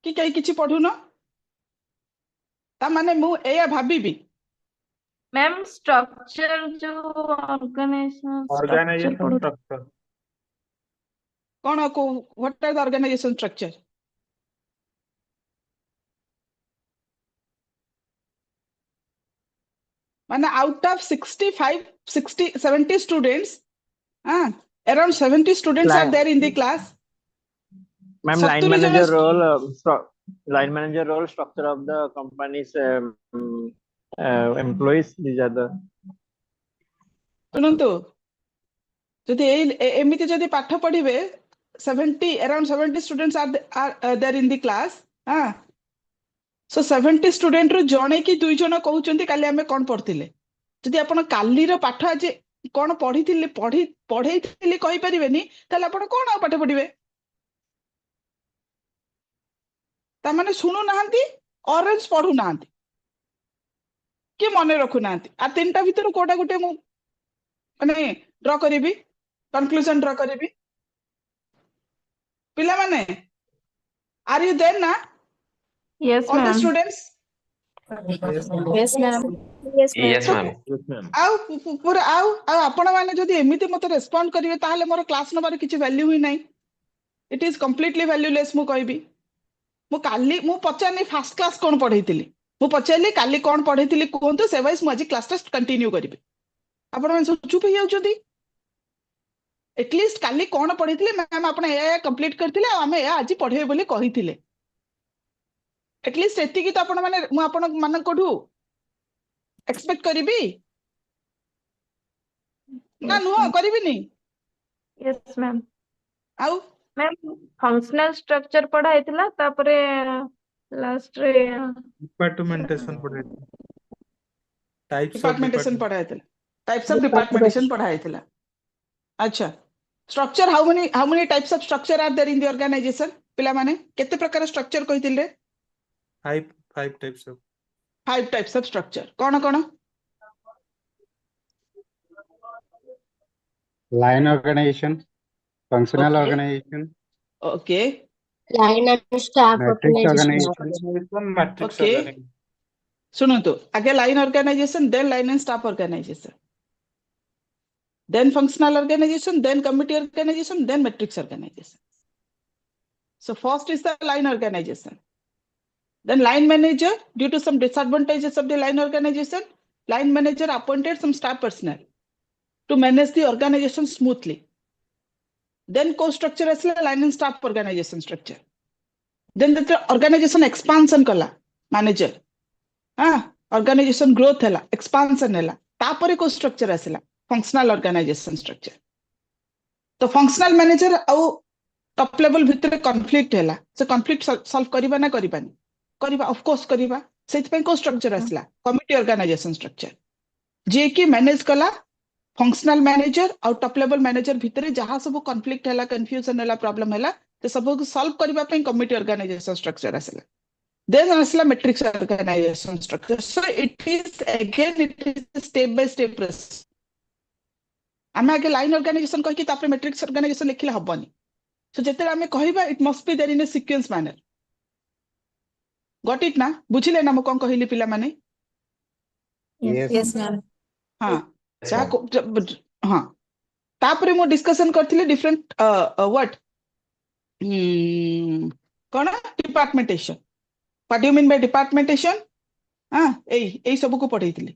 कि कहीं किछि पढ़ुन ता माने मु एया भाबिबी मैम स्ट्रक्चर जो ऑर्गेनाइजेशन स्ट्रक्चर ऑर्गेनाइजेशन पढ़ो। स्ट्रक्चर कोन को what are the organisation structure माने out of 65 60 70 students around 70 students are there in the class ma'am line 70 जन manager role line manager role structure of the company's employees these are the सुनंतु जदि एमिति जदि पाठ पढ़िबे 70 around 70 students are there in the class so 70 student रो जणे कि दुई जण कहउचंती काली हमें कोन पढ़थिले जदि आपण काली रो पाठ आज कोन पढ़िथिले पढ़ेइथिले कहि परिबेनी ताले आपण कोन आ पाठ पढ़िबे ता माने सुनु नाहंती ऑरेंज पढ़ु नाहंती कि मने रखु नाहंती आ तीनटा भीतर कोटा गुटे मु माने ड्रा करिबी कंक्लूजन ड्रा करिबी पिला माने आर यू देयर ना yes all the ma'am. students Yes, ma'am. Yes, ma'am. yes ma'am आउ पूरा आउ आपण माने जदि एमिति मते रेस्पोंड करिवे ताहले मोर क्लास नंबर किछि वैल्यू ही नाही इट इज कंप्लीटली वैल्यूलेस मु कहबी मु काली मु पचारनी फर्स्ट क्लास कोन पढैतिली मु पचारली काली कोन पढैतिली कोंतो से वाइस मु आज क्लास टेस्ट कंटिन्यू करबी आपण माने चुप ही जाउछथि एटलीस्ट काली कोन पढैतिले मैम आपण ए कंप्लीट करथिले आ हमें आज पढेबे बोली कहिथिले एटलीस्ट एति की तो आपण माने मु आपण मन कोठू एक्सपेक्ट करबी ना नुह करबिनी यस मैम। आउ मैम फंक्शनल स्ट्रक्चर पढ़ा हैतिला तापरे लास्ट रे डिपार्टमेंटेशन पढ़े टाइप्स ऑफ डिपार्टमेंटेशन पढ़ाए थे टाइप्स ऑफ डिपार्टमेंटेशन पढ़ाए थे अच्छा structure how many types of structure are there in the organisation पिला माने केते प्रकार स्ट्रक्चर कहितिले five types of 5 types of structure कोन line organization, functional Okay. organization, okay Line and staff matrix organization. organization, matrix Okay. सुनो तो आगे line organisation then line and staff organisation then functional organisation then committee organisation then matrix organisation so first is the line organization then line manager due to some disadvantages of the line organization line manager appointed some staff personnel to manage the organization smoothly then co-structure as line and staff organization structure then the organization expansion kala manager organization growth hela expansion hela tapare co-structure asila functional organization structure तो functional manager au top level भितर conflict hela से conflict solve करिबा ना करिबानी करिबा of course करिबा सेति पे को structure असला committee organization structure जे कि मैनेज कला फंक्शनल मैनेजर और टॉप लेवल मैनेजर भितर जहां सब conflict hela confusion hela problem hela ते सब को solve करिबा पे committee organization structure असला then asla matrix organization structure so it is step by step process आमे आगे लाइन ऑर्गेनाइजेशन कहि कि तापर मैट्रिक्स ऑर्गेनाइजेशन लिखिले हबनी सो जेते आमे कहिबा it must be there in a sequence manner got it ना बुझिले ना म कोन कहिली पिला माने Yes, ma'am. हां Yes, जा ma'am. हां तापर मो डिस्कशन करथिले डिफरेंट व्हाट कोन departmentation what do you mean by departmentation ए सब को पढैथिले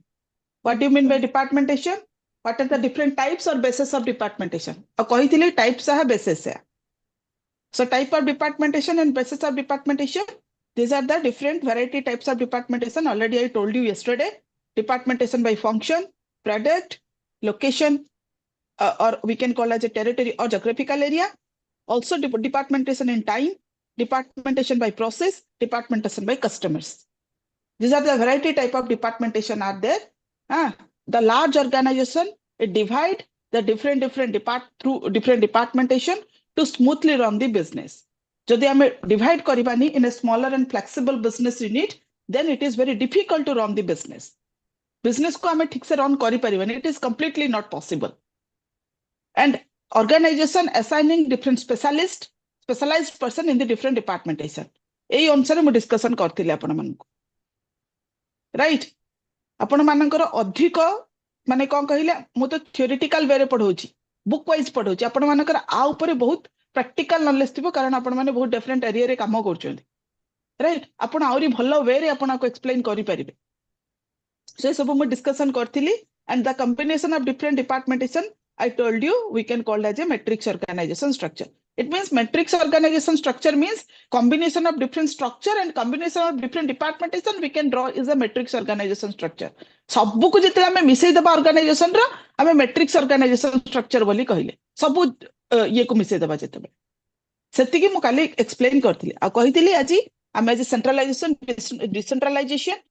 what do you mean by departmentation what are the different types or bases of departmentation कहithile types are bases so type of departmentation and bases of departmentation these are the different variety types of departmentation already I told you yesterday departmentation by function product location or we can call as a territory or geographical area also departmentation in time departmentation by process departmentation by customers these are the variety type of departmentation are there the large organization it divide the different departmentation to smoothly run the business jodi ame divide karibani in a smaller and flexible business unit then it is very difficult to run the business ko ame thik se run kari paribani it is completely not possible and organization assigning different specialized person in the different departmentation एई अनुसार मु discussion करथिले आपण मानकु right आपण मानकर अधिक माने कोन कहिले मु तो थ्योरेटिकल वे रे पढौची बुक वाइज पढौची आपण मानकर आ ऊपर बहुत प्रैक्टिकल नॉलेज थिबो कारण आपण माने बहुत डिफरेंट एरिया रे काम करछोंती राइट आपण आउरी भलो वे रे आपण को एक्सप्लेन करि परिबे से सब मु discussion करथिली and the combination of different departmentation I told you we can call as a matrix organization structure. It means matrix organization structure means combination of different structure and combination of different departmentation we can draw is a matrix organization structure. सबु को जते हमें मिसै दबा organization रा हमें matrix organization structure बोली कहिले सबु ये को मिसै दबा जते बे सेति की मु काली एक्सप्लेन करथिली आ कहिथिली आजि हमें आज centralisation decentralisation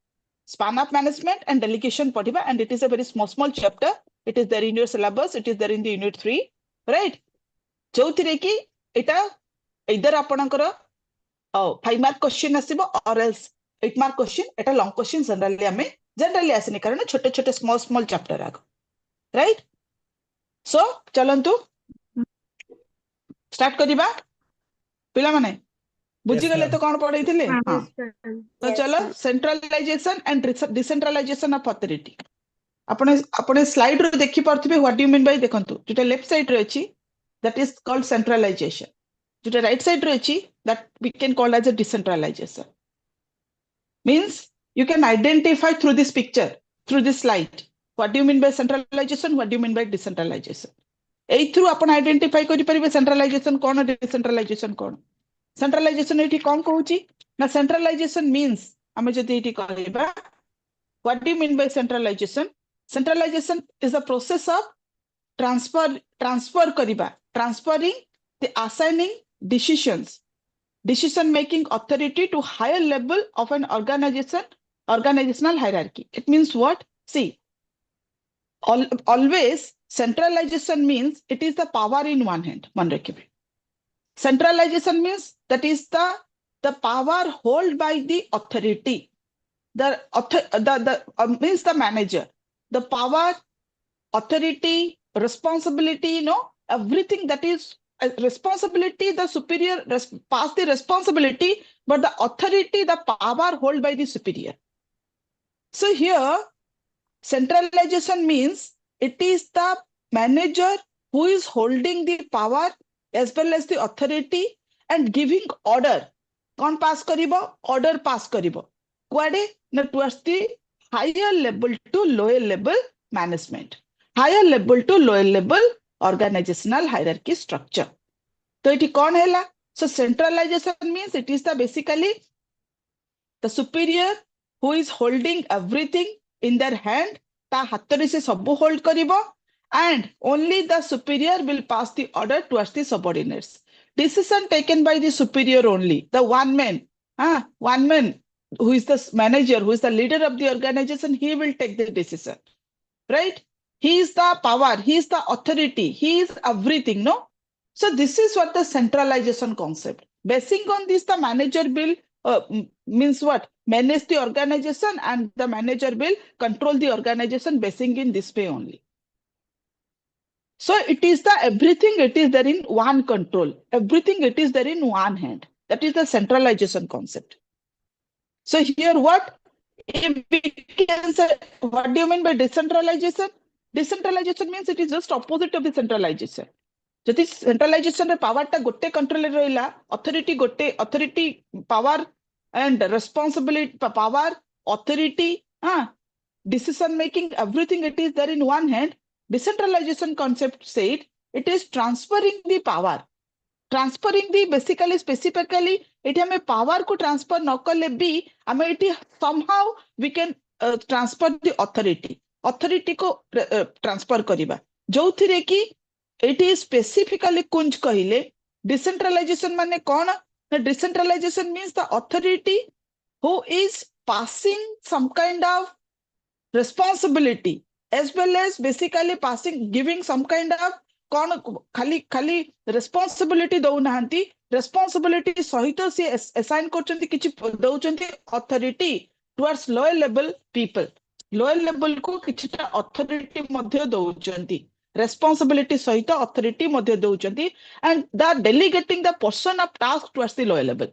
span of management and delegation padhiba and it is a very small chapter. It is there in your syllabus. It is there in the unit 3, right? Jouthire ki eta either apanankara 5 mark question asibo or else 8 mark question. Eta long question generally asini karana chote chote small chapter ago, right? So chalantu start kariba pila mane बुझी गले तो कौन पढ़े थिले हां तो चलो centralisation and decentralisation of authority आपने आपने स्लाइड रो देखि परथिबे what do you mean by देखंतु जेटा लेफ्ट साइड रे अछि दैट इज कॉल्ड सेंट्रलाइजेशन जेटा राइट साइड रे अछि that we can call as a decentralisation means you can identify through this picture through this slide what do you mean by centralisation what do you mean by decentralisation एई थ्रू अपन identify करि परिबे centralisation कोन decentralisation कोन centralisation एठी कौन कहूची ना centralisation means हमें जति एठी कहबा what do you mean by centralisation centralisation is the process of transfer करिबा transferring the assigning decision making authority to higher level of an organizational hierarchy. It means what? See, always centralization means it is the power in one hand. Man rakhibe. Centralization means that is the power held by the authority. Means the manager. The power, authority, responsibility, everything that is responsibility, the superior pass the responsibility, but the authority, the power held by the superior. So here, centralization means it is the manager who is holding the power as well as the authority and giving order. Kon pass karibo? Order pass karibo. Kuade? Na towards the higher level to lower level management. Higher level to lower level organizational hierarchy structure. So it kon hela? So centralization means it is the basically the superior who is holding everything in their hand. Ta hattore se sabu hold karibo. And only the superior will pass the order towards the subordinates. Decision taken by the superior only. The one man who is the manager, who is the leader of the organization, he will take the decision, right? He is the power, he is the authority, he is everything, no? So this is what the centralization concept. Basing on this, the manager will means what? Manage the organization and the manager will control the organization basing in this way only. So it is the everything it is there in one control. Everything it is there in one hand. That is the centralization concept. So here what? If we can say, what do you mean by decentralization? Decentralization means it is just opposite of the centralization. Jati centralization re power ta gotte control re roila, authority power and responsibility power, authority, decision making, everything it is there in one hand. Decentralization concept said it is transferring the power. Transferring the basically specifically it hame power ko transfer न कले भी हमें it somehow we can transfer the authority. Authority को transfer करिबा. जोथिरे की it is specifically कुंज कहिले decentralization माने कौन? Decentralization means the authority who is passing some kind of responsibility as well as basically giving some kind of खाली responsibility दौ नाहंती responsibility सहित से assign करचंती किछि दउचंती authority towards lower level people. Lower level को किछिटा authority मध्ये दउचंती responsibility सहित authority मध्ये दउचंती and they are delegating the portion of task towards the lower level.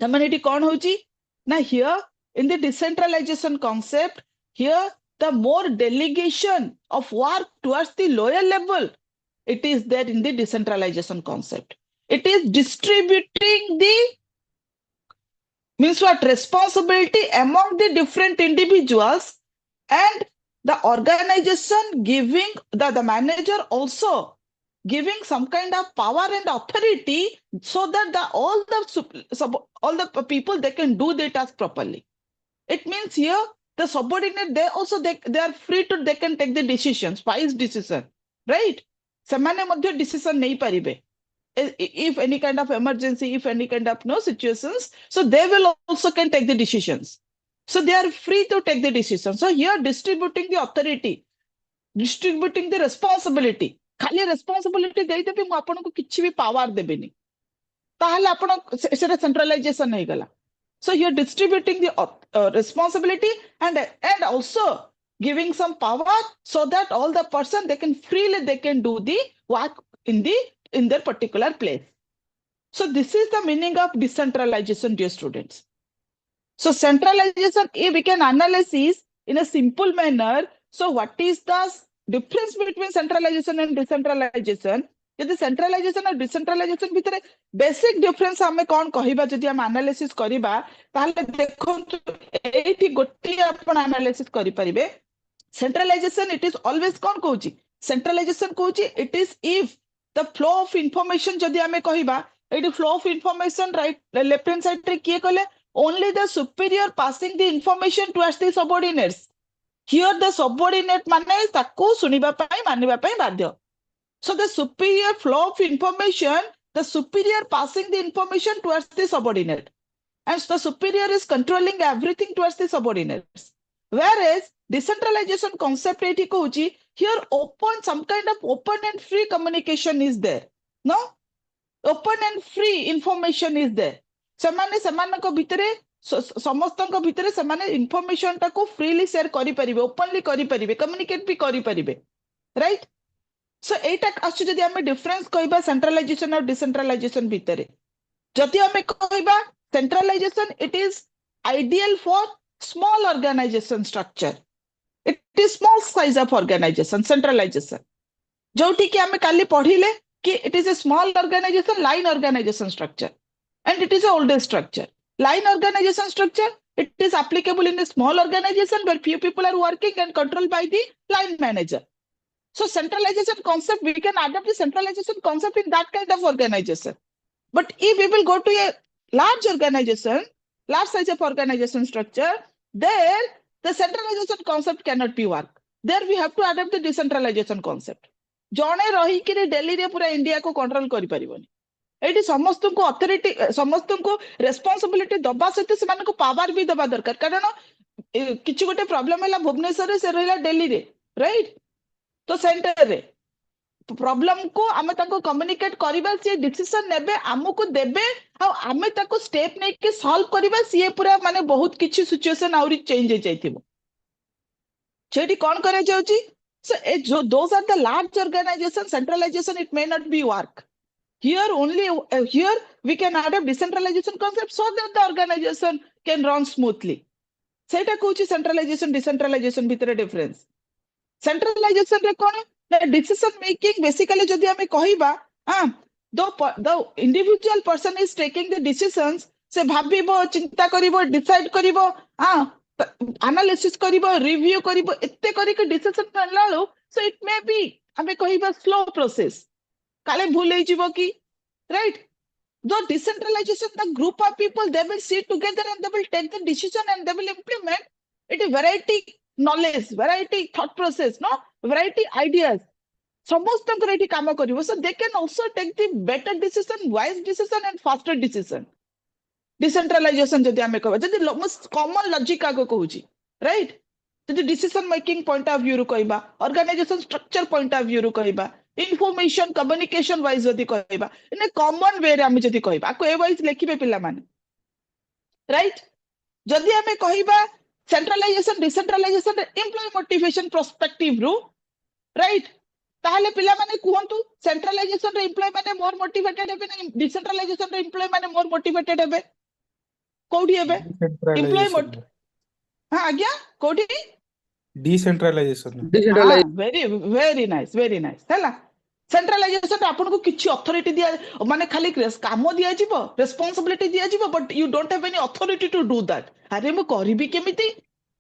तमने एटी कोन होची ना here in the decentralization concept, here the more delegation of work towards the lower level, it is there in the decentralization concept. It is distributing the means what responsibility among the different individuals, and the organization giving the manager also giving some kind of power and authority so that all the people they can do their task properly. It means here the subordinate they are free to they can take the decisions, wise decision, right? Samane madhya decision nahi paribe. If any kind of emergency, if any kind of no situations, so they will also can take the decisions. So they are free to take the decision. So here distributing the authority, distributing the responsibility. खाली responsibility ଦେଇଦେବି ମୁଁ ଆପଣଙ୍କୁ କିଛି ବି power ଦେବିନି ତାହେଲେ ଆପଣ ସେଟା centralization ହେଇଗଲା. So you're distributing the responsibility and also giving some power so that all the person they can freely they can do the work in their particular place. So this is the meaning of decentralization, dear students. So centralization, if we can analyze is in a simple manner. So what is the difference between centralization and decentralization? यदि centralization और decentralization भितर basic difference हमें कौन कहिबा जदि हम analysis करिबा ताले देखंतु एठी गोटी आपण analysis करि परिबे. Centralization it is always कौन कहूची centralization कहूची it is if the flow of information जदि हमें कहिबा एठी flow of information right left hand side रे किए कले only the superior passing the information towards the subordinates. Here the subordinate माने ताको सुनिबा पई मानिबा पई बाध्य. So the superior flow of information, the superior passing the information towards the subordinate, and the superior is controlling everything towards the subordinates. Whereas decentralization concept here open some kind of open and free communication is there. No, open and free information is there. सेमानक भितरे समस्तक भितरे सेमाने information टाको freely share करि परिबे, openly करि परिबे, communicate भी करि परिबे, right? So एटा आछु जदि हमें difference कहबा centralization और decentralization भितरे जदि हमें कहबा centralization it is ideal for small organization structure. It is small size of organization. Centralization जोठी कि हमें काली पढ़िले कि it is a small organization, line organization structure, and it is a older structure. Line organization structure it is applicable in a small organization where few people are working and controlled by the line manager. So centralization concept, we can adapt the centralization concept in that kind of organization. But if we will go to a large organization, large size of organization structure, there the centralization concept cannot be work. There we have to adapt the decentralization concept. जणे रही कि दिल्ली रे पूरा India को control करि परिबनी. Eighty समस्त को authority समस्त को रेस्पोंसिबिलिटी दबा सहित से को पावर भी दबा दरकार कारण किछि गोटे प्रॉब्लम हैला भुवनेश्वर रे से रहिला दिल्ली रे, राइट? तो सेंटर रे प्रॉब्लम को आमे ताको कम्युनिकेट करिबा से डिसीजन नेबे हमको देबे आ आमे ताको स्टेप नै के सॉल्व करिबा से पूरा माने बहुत किछि सिचुएशन आउरी चेंज हो जाइथिबो. छेटी कोन करे जाउची. So those are the large organization. Centralization it may not be work. Here only here we can adapt decentralization concept so that the organization can run smoothly. सेटा कहूची centralization decentralization भितर difference. Centralization रे कोन decision making basically जदि हमें कहिबा the individual person is taking the decisions से भाबिबो चिंता करिवो decide करिवो analysis करिवो review करिवो एते करी के decision लालो. So it may be हमें कहिबा slow process काले भूल ही जीवो की, right? The decentralization, the group of people they will sit together and they will take the decision and they will implement it. Is variety knowledge, variety thought process, no variety ideas. समस्त variety काम करिवो. So they can also take the better decision, wise decision and faster decision. Decentralization जदि हमें कहबा जदि most common logic आगो कहूची, right? जदि decision making point of view रु कहबा, organization structure point of view रु कहबा, information communication wise जदि कहबा in a common way रे हम जदि कहबा आको ए वाइज लेखिबे पिला माने, right? जदि हमें कहबा centralization decentralization employee motivation perspective रु, right? ताहले पिला माने कुहंतु centralization रे employee माने more motivated हेबे ना decentralization रे employee माने more motivated हेबे. कोठी हेबे एम्प्लॉय डिसेंट्रलाइजेशन हां आज्ञा कोठी डिसेंट्रलाइजेशन वेरी नाइस हैला सेंट्रलाइजेशन आपन को किछि अथॉरिटी दिया माने खाली काम दिया जीवो रिस्पांसिबिलिटी दिया जीवो but you don't have any authority to do that अरे मु करबी केमिति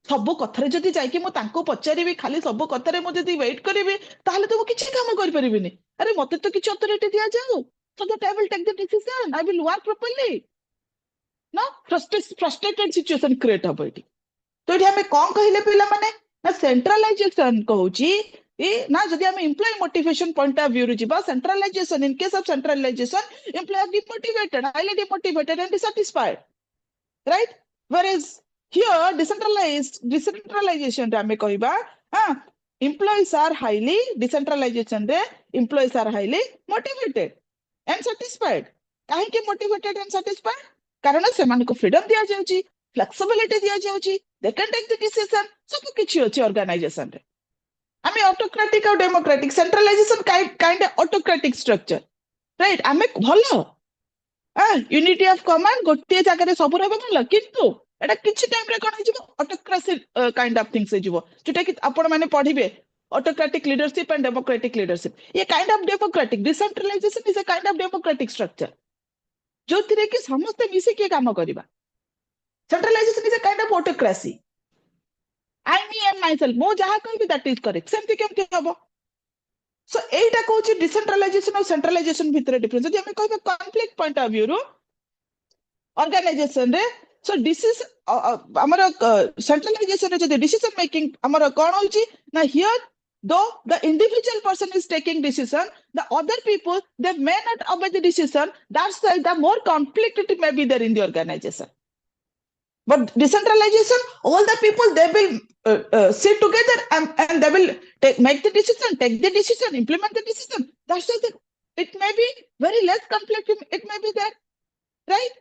सब कथरे जदी जाई कि मु तांको पचारिबी खाली सब कथरे मु जदी वेट करबी ताहले तो मु किछि काम कर परिबिनी अरे मते तो किछि अथॉरिटी दिया जाऊ so that I will take the decision I will work properly ना फ्रस्ट्रेटेड सिचुएशन क्रिएट हो बैठी तो ये हमें कौन कहले पिला माने ना सेंट्रलाइजेशन कहूची ना जदि हम employee motivation point of view जिबा centralisation in case of centralisation employee demotivated highly demotivated and dissatisfied right whereas here decentralization रे हमें कहबा हां एम्प्लॉयज आर हाईली डिसेंट्रलाइजेशन रे employees are highly motivated and satisfied काहे के मोटिवेटेड एंड सैटिस्फाइड कारण से मान को फ्रीडम दिया जाउची फ्लेक्सिबिलिटी दिया जाउची they can take the decision सब किछि अछि ऑर्गेनाइजेशन रे आमे ऑटोक्रेटिक और democratic centralisation kind autocratic structure right आमे भलो यूनिटी ऑफ कमांड गोटे जगह रे सब रहबे भलो किंतु एटा किछि टाइम रे कोन हिजबो ऑटोक्रेसी काइंड ऑफ थिंग्स हिजबो जोटा कि आपण माने पढिबे autocratic leadership and democratic leadership ये kind of democratic decentralisation is a kind of democratic structure जो थिरे कि समस्त मिसी के काम करबा centralisation is a kind of autocracy I me am myself मो जहा कहबी दैट इज करेक्ट सेमति केमति हबो सो एटा कहूची डिसेंट्रलाइजेशन और सेंट्रलाइजेशन भितर डिफरेंस जदि हम कहबे कॉन्फ्लिक्ट पॉइंट ऑफ व्यू रो ऑर्गेनाइजेशन रे सो डिसीजन हमर सेंट्रलाइजेशन रे जदि डिसीजन मेकिंग हमर कोन होची ना here though the individual person is taking decision the other people they may not obey the decision that's why the more conflict it may be there in the organization but decentralization all the people they will sit together and they will make the decision implement the decision that's why it may be very less conflict it may be there right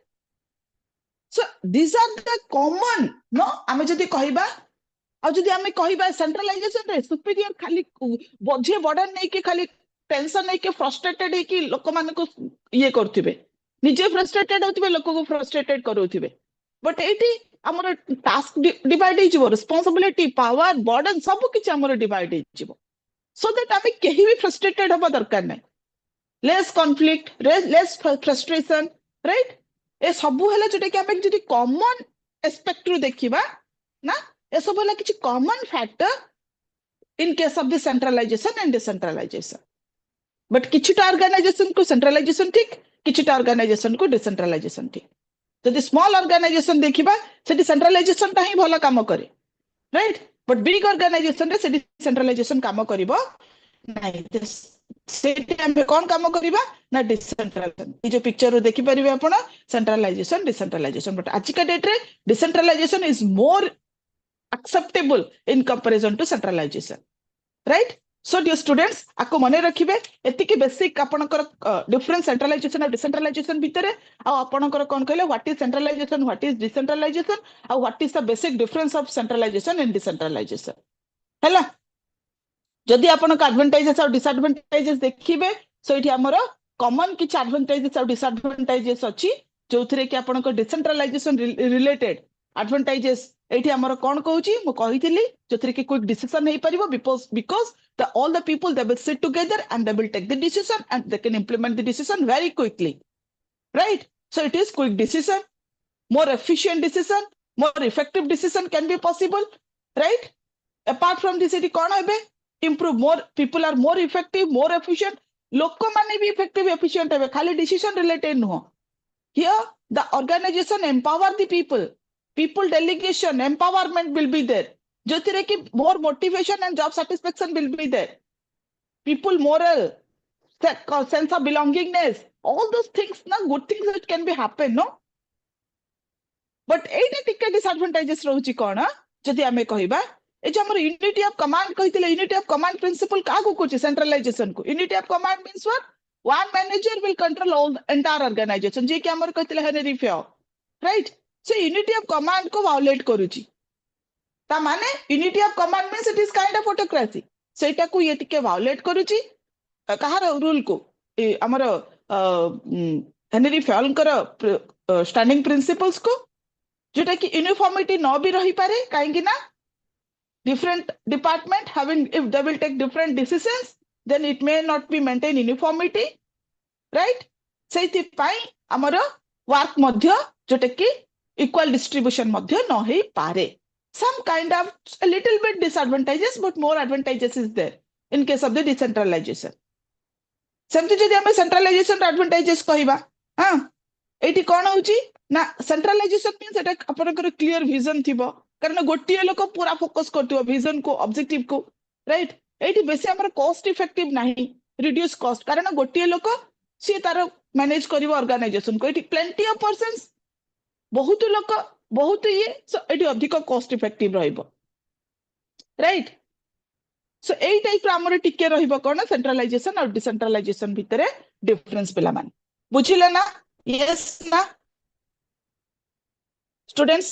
so these are the common no ame jodi kahiba और जदि हमें कहबा centralisation रे superior खाली बोझे burden नहीं के खाली tension नहीं के फ्रस्ट्रेटेड है कि लोक मान को ये करथिबे निजे फ्रस्ट्रेटेड होथिबे लोक को फ्रस्ट्रेटेड करूथिबे बट एटी हमर टास्क डिवाइड हो जिवो रिस्पांसिबिलिटी पावर बर्डन सब किछ हमर डिवाइड हो जिवो सो दैट हमें केही भी फ्रस्ट्रेटेड होबा दरकार नै less conflict less frustration right ए सब हेला जटे कि हमें जदि कॉमन एस्पेक्ट रो देखिबा ना ये सब होला किछि common factor in case of the centralisation and decentralisation but किछिटा ऑर्गेनाइजेशन को सेंट्रलाइजेशन ठीक किछिटा ऑर्गेनाइजेशन को डिसेंट्रलाइजेशन ठीक जदि स्मॉल ऑर्गेनाइजेशन देखिबा सेठी सेंट्रलाइजेशन ता ही भलो काम करे राइट बट बिग ऑर्गेनाइजेशन रे सेठी सेंट्रलाइजेशन काम करिवो नाही सेठी हम कोन काम करिबा ना डिसेंट्रलाइजेशन ई जो पिक्चर रो देखि परिबे आपण सेंट्रलाइजेशन डिसेंट्रलाइजेशन बट आज का डेट रे decentralisation is more acceptable in comparison to centralization right so dear students ako mane rakhibe etiki basic apankar difference centralization and decentralization bhitere a apankar kon kale what is centralization what is decentralization and what is the basic difference of centralization and decentralization hela jodi apanka advantages और disadvantages देखिबे so इठी हमरो common किछ advantages और disadvantages अछि जोथरे कि apanka decentralization related advantages एठी हमर कोन कहूची मु कहितली जोथरे कि क्विक डिसीजन नै परिबो because the all the people they will sit together and they will take the decision and they can implement the decision very quickly right so it is quick decision more efficient decision more effective decision can be possible right apart from this it kon hebe improve more people are more effective more efficient लोक माने भी effective efficient हबे खाली decision related no here the organization empower the people delegation empowerment will be there जोथिरे कि more motivation and job satisfaction will be there people moral sense of belongingness all those things na good things that can be happen no but एटा टिके disadvantages रहउची कोन जदि हमें कहिबा ए जे हमर unity of command कहितले unity of command principle का को कोची सेंट्रलाइजेशन को unity of command means what one manager will control all the entire organization जे कि हमर कहितले Henri Fayol right so unity of command को violate करूची ता माने unity of command means it is kind of autocracy सेटा को ये टिके violate करूची कहार रूल को हमर हेनरी फेओल कर स्टैंडिंग प्रिंसिपल्स को जोटा कि यूनिफॉर्मिटी न भी रही पारे कहीं ना different department having, if they will take different decisions, then it may not be maintain uniformity, right? सेति पाई हमर वर्क मध्य जोटा कि इक्वल डिस्ट्रीब्यूशन मध्य न हे पारे. Some kind of a little bit disadvantages but more advantages is there in case of the decentralization. सेमति जदि हम centralisation advantages कहिबा हां एठी कोन होउची ना सेंट्रलाइजेशन मींस एटा आपनकर क्लियर विजन थिबो कारण गोटिए लोक पूरा फोकस करथिबो विजन को ऑब्जेक्टिव को राइट एठी बेसी हमर कॉस्ट इफेक्टिव नाही रिड्यूस कॉस्ट कारण गोटिए लोक सी तार मैनेज करिवो ऑर्गेनाइजेशन को एठी प्लेंटी ऑफ पर्सन्स बहुत लोक बहुत ये सो एठी अधिक कॉस्ट इफेक्टिव रहइबो राइट सो एई टाइप रो हमर टिके रहइबो कोन सेंट्रलाइजेशन और डिसेंट्रलाइजेशन भितरे डिफरेंस पिला मान बुझिले ना यस ना स्टूडेंट्स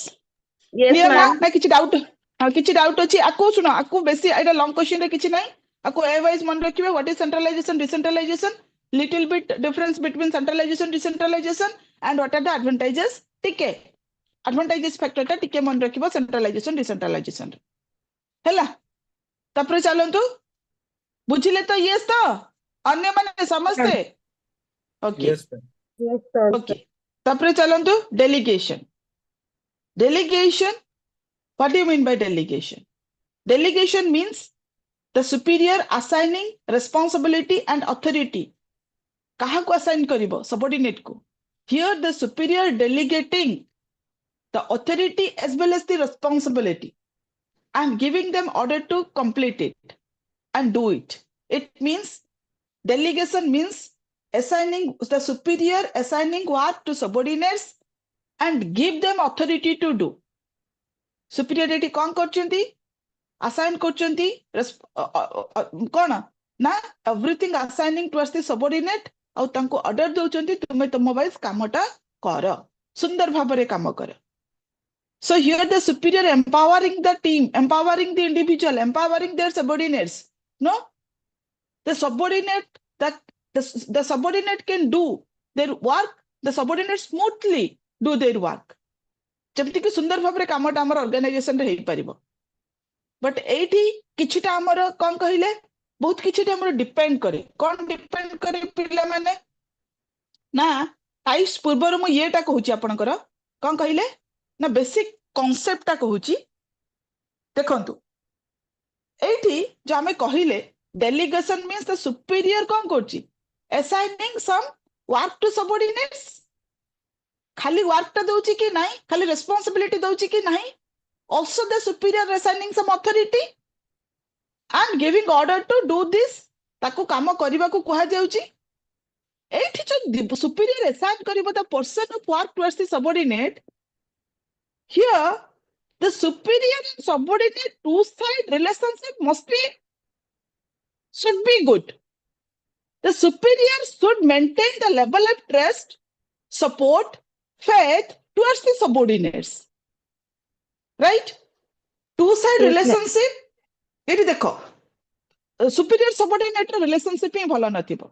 yes क्लियर ना ma'am ना किछि डाउट हां किछि डाउट अछि आको सुनो आको बेसी एटा लॉन्ग क्वेश्चन रे किछि नै आको ए वाइज मन रखिबे what is centralisation decentralisation little bit difference between centralisation decentralisation and what are the advantages टिके एडवांटेजेस फैक्टर टा टिके मन रखिबो सेंट्रलाइजेशन डिसेंट्रलाइजेशन हैला तपरे चलंतु बुझिले तो यस तो अन्य माने समझते okay Yes, sir. yes sir okay तपरे चलंतु delegation delegation. What do you mean by delegation? Delegation means the superior assigning responsibility and authority. kaha ko assign karibo subordinate ko. Here the superior delegating the authority as well as the responsibility and giving them order to complete it and do it. It means delegation means assigning the superior assigning work to subordinates and give them authority to do. Superiority कौन करचंती assign करचंती कौन ना everything assigning towards the subordinate और तांको order दोचंती तुमे तुम wise कामटा कर सुंदर भाबरे काम कर. So here the superior empowering the team, empowering the individual, empowering their subordinates. No, the subordinate that the subordinate can do their work, the subordinate smoothly do their work. जमती कि सुंदर भाबरे कामटा हमर ऑर्गेनाइजेशन रे हेई परिबो. But एठी किछिटा हमर कोन कहिले बहुत किछिटा हमर डिपेंड करे कोन डिपेंड करे पिला माने ना टाइप्स पूर्वर मु येटा कहूची आपनकर कोन कहिले ना बेसिक कांसेप्ट ता कहूची देखंतु एठी जो हमें कहिले डेलीगेशन मींस द सुपीरियर कोन करची assigning some work to subordinates खाली वर्क ता दोची कि नाही खाली रिस्पांसिबिलिटी दोची कि नाही also the superior assigning some authority and giving order to do this ताको काम करिबा को कहा जाउची एठी जो superior assign करिबो the person of work towards the subordinate here the superior and subordinate two side relationship should be good. The superior should maintain the level of trust, support, faith towards the subordinates. Right? Two side Yes, relationship एठी देखो superior subordinate relationship ही भलो नथिबो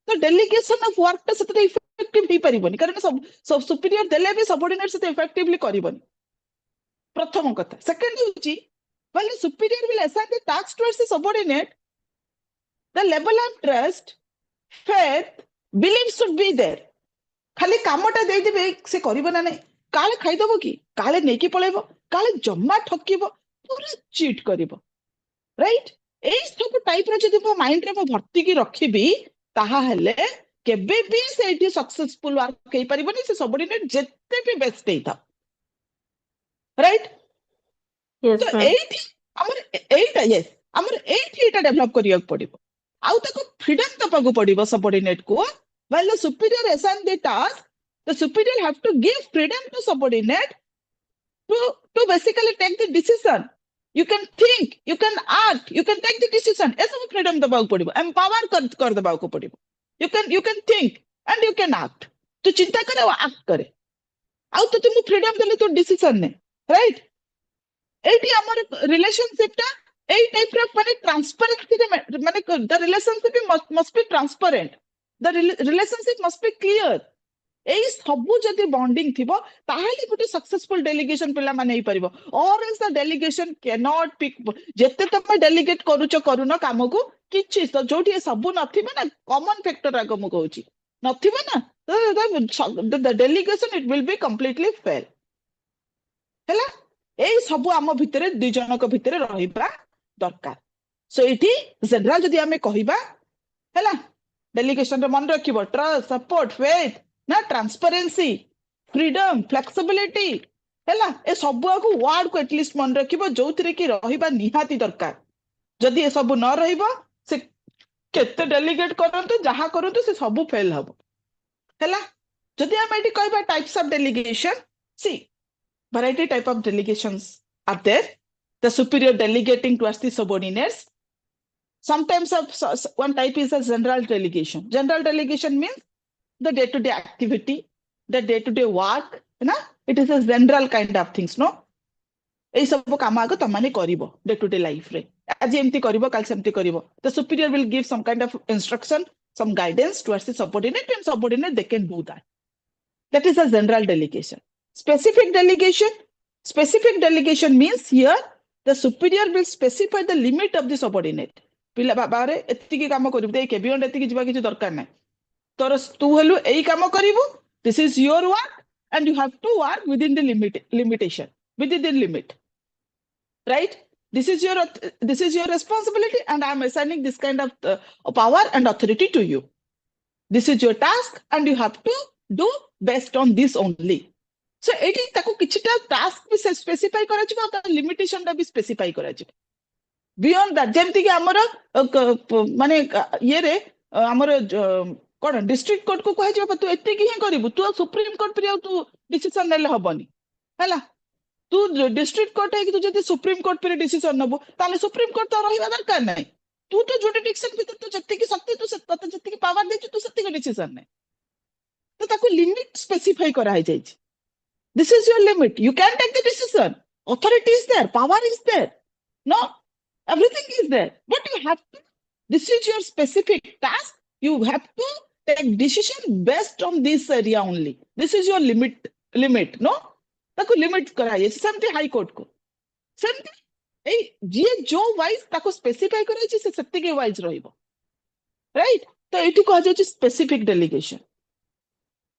तो delegation of work ता सते effective ही परिबोनी कारण सब superior देले भी subordinate सते इफेक्टिवली करिबोनी प्रथम कथा. सेकंड होची when the superior will assign the task towards the subordinate the level of trust faith belief should be there. खाली कामटा देई देबे से करिबो ना नै काले खाइ दबो की काले नेकी पळेबो काले जम्मा ठकिबो पूरा चीट करिबो राइट ए सब टाइप रो जदि मो माइंड रे मो भर्ती की रखिबी ताहा हेले केबे भी सेठी सक्सेसफुल वर्क कई परिबोनी से सबऑर्डिनेट जत्ते भी बेस्ट देता राइट yes तो ma'am एठी हमर एटा यस हमर एठी एटा डेवलप करिया पड़िबो आउ ताको फ्रीडम दपागु पड़िबो सबऑर्डिनेट को while the superior assign the task the superior have to give freedom to subordinate to basically take the decision. You can think, you can act, you can take the decision. ऐसा भी freedom दबाव पड़िबो empower कर दबाव को पड़िबो. You can think and you can act. तो चिंता करे और act करे. आउ तो तुम freedom देले तो decision ने right? एटी हमर relationship टा ए टाइप रे माने transparency रे माने the relationship must be transparent. The relationship must be clear. एई सबु जदि बॉन्डिंग थिबो ताहेले गोटे सक्सेसफुल डेलीगेशन पिला माने ही परिबो or else the delegation can not pick जेते तमे डेलीगेट करूचो करूनो काम को किछि तो जोठी ए सबु नथिबो ना कॉमन फैक्टर आगो मु कहूची नथिबो ना the delegation it will be completely fail हैला एई सबु आम भितरे दुई जनक भितरे रहिबा दरकार सो इठी जनरल जदि हमें कहिबा हैला डेलीगेशन रे मन रखिबो ट्रस्ट सपोर्ट फेथ ना ट्रांसपेरेंसी फ्रीडम फ्लेक्सिबिलिटी हैला ए सबु को वर्ड को एटलीस्ट मन रखिबो जोथिरे कि रहिबा निहाती दरकार जदि ए सबु न रहिबो से केते डेलीगेट करंतु जहा करंतु से सबु फेल हबो हैला जदि हम एठी कहबा टाइप्स ऑफ डेलीगेशन सी variety type of delegations are there the superior delegating towards the subordinates sometimes one type is a general delegation means the day to day activity the day to day work na it is a general kind of things no ei सब काम आगो तमाने करिवो day to day life रे आज एमती करिवो काल सेमती करिवो the superior will give some kind of instruction some guidance towards the subordinate and subordinate they can do that is a general delegation specific delegation means here the superior will specify the limit of the subordinate पिला बाबारे एत्ती की काम करिवो दे के beyond एत्ती की जिबा किछ दरकार नै तोर तू हेलु एई काम करिवो this is your work and you have to work within the limitation within the limit right this is your responsibility and I am assigning this kind of power and authority to you this is your task and you have to do based on this only so eighty ताको किछटा task भी specify करा छिबो ता limitation दा भी specify करा छिबो beyond that जेमति कि हमर माने ये रे हमर कोन डिस्ट्रिक्ट कोर्ट को कहै छिबो तू एते की ही करिवु तू सुप्रीम कोर्ट पर तू डिसीजन लेले हबनी हैला तू डिस्ट्रिक्ट कोर्ट है कि तू जति सुप्रीम कोर्ट पर डिसीजन नबो ताले सुप्रीम कोर्ट तो रहिबा दरकार नै तू तो जुडिडिक्शन भीतर तू जति की शक्ति तू तते जति की पावर दे तू सत्य का डिसीजन नै तो ताको लिमिट स्पेसिफाई करा है जाई this is your limit you can take the decision authority is there power is there no everything is there but you have to this is your specific task you have to take decision based on this area only this is your limit no ताको limit कराए सेमती high court को सेमती ए जे जो wise ताको specify कराए से सत्य के वाइज रहइबो राइट तो एठी कह जाय specific delegation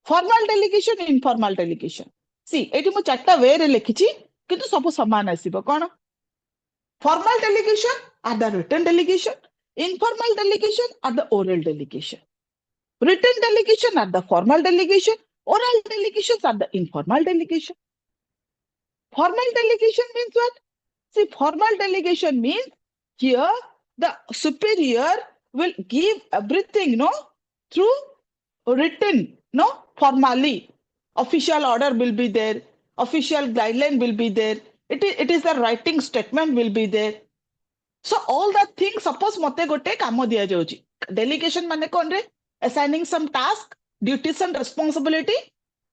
formal delegation informal delegation सी एठी मो चारटा वे रे लिखिछि किंतु सब समान आसीबो कोन formal delegation are the written delegation informal delegation are the oral delegation written delegation are the formal delegation oral delegations are the informal delegation formal delegation means what see formal delegation means here the superior will give everything no through written no formally official order will be there official guideline will be there it is the writing statement will be there so all the things suppose mate gote काम दिया जाउची delegation माने कोन रे assigning some task duties and responsibility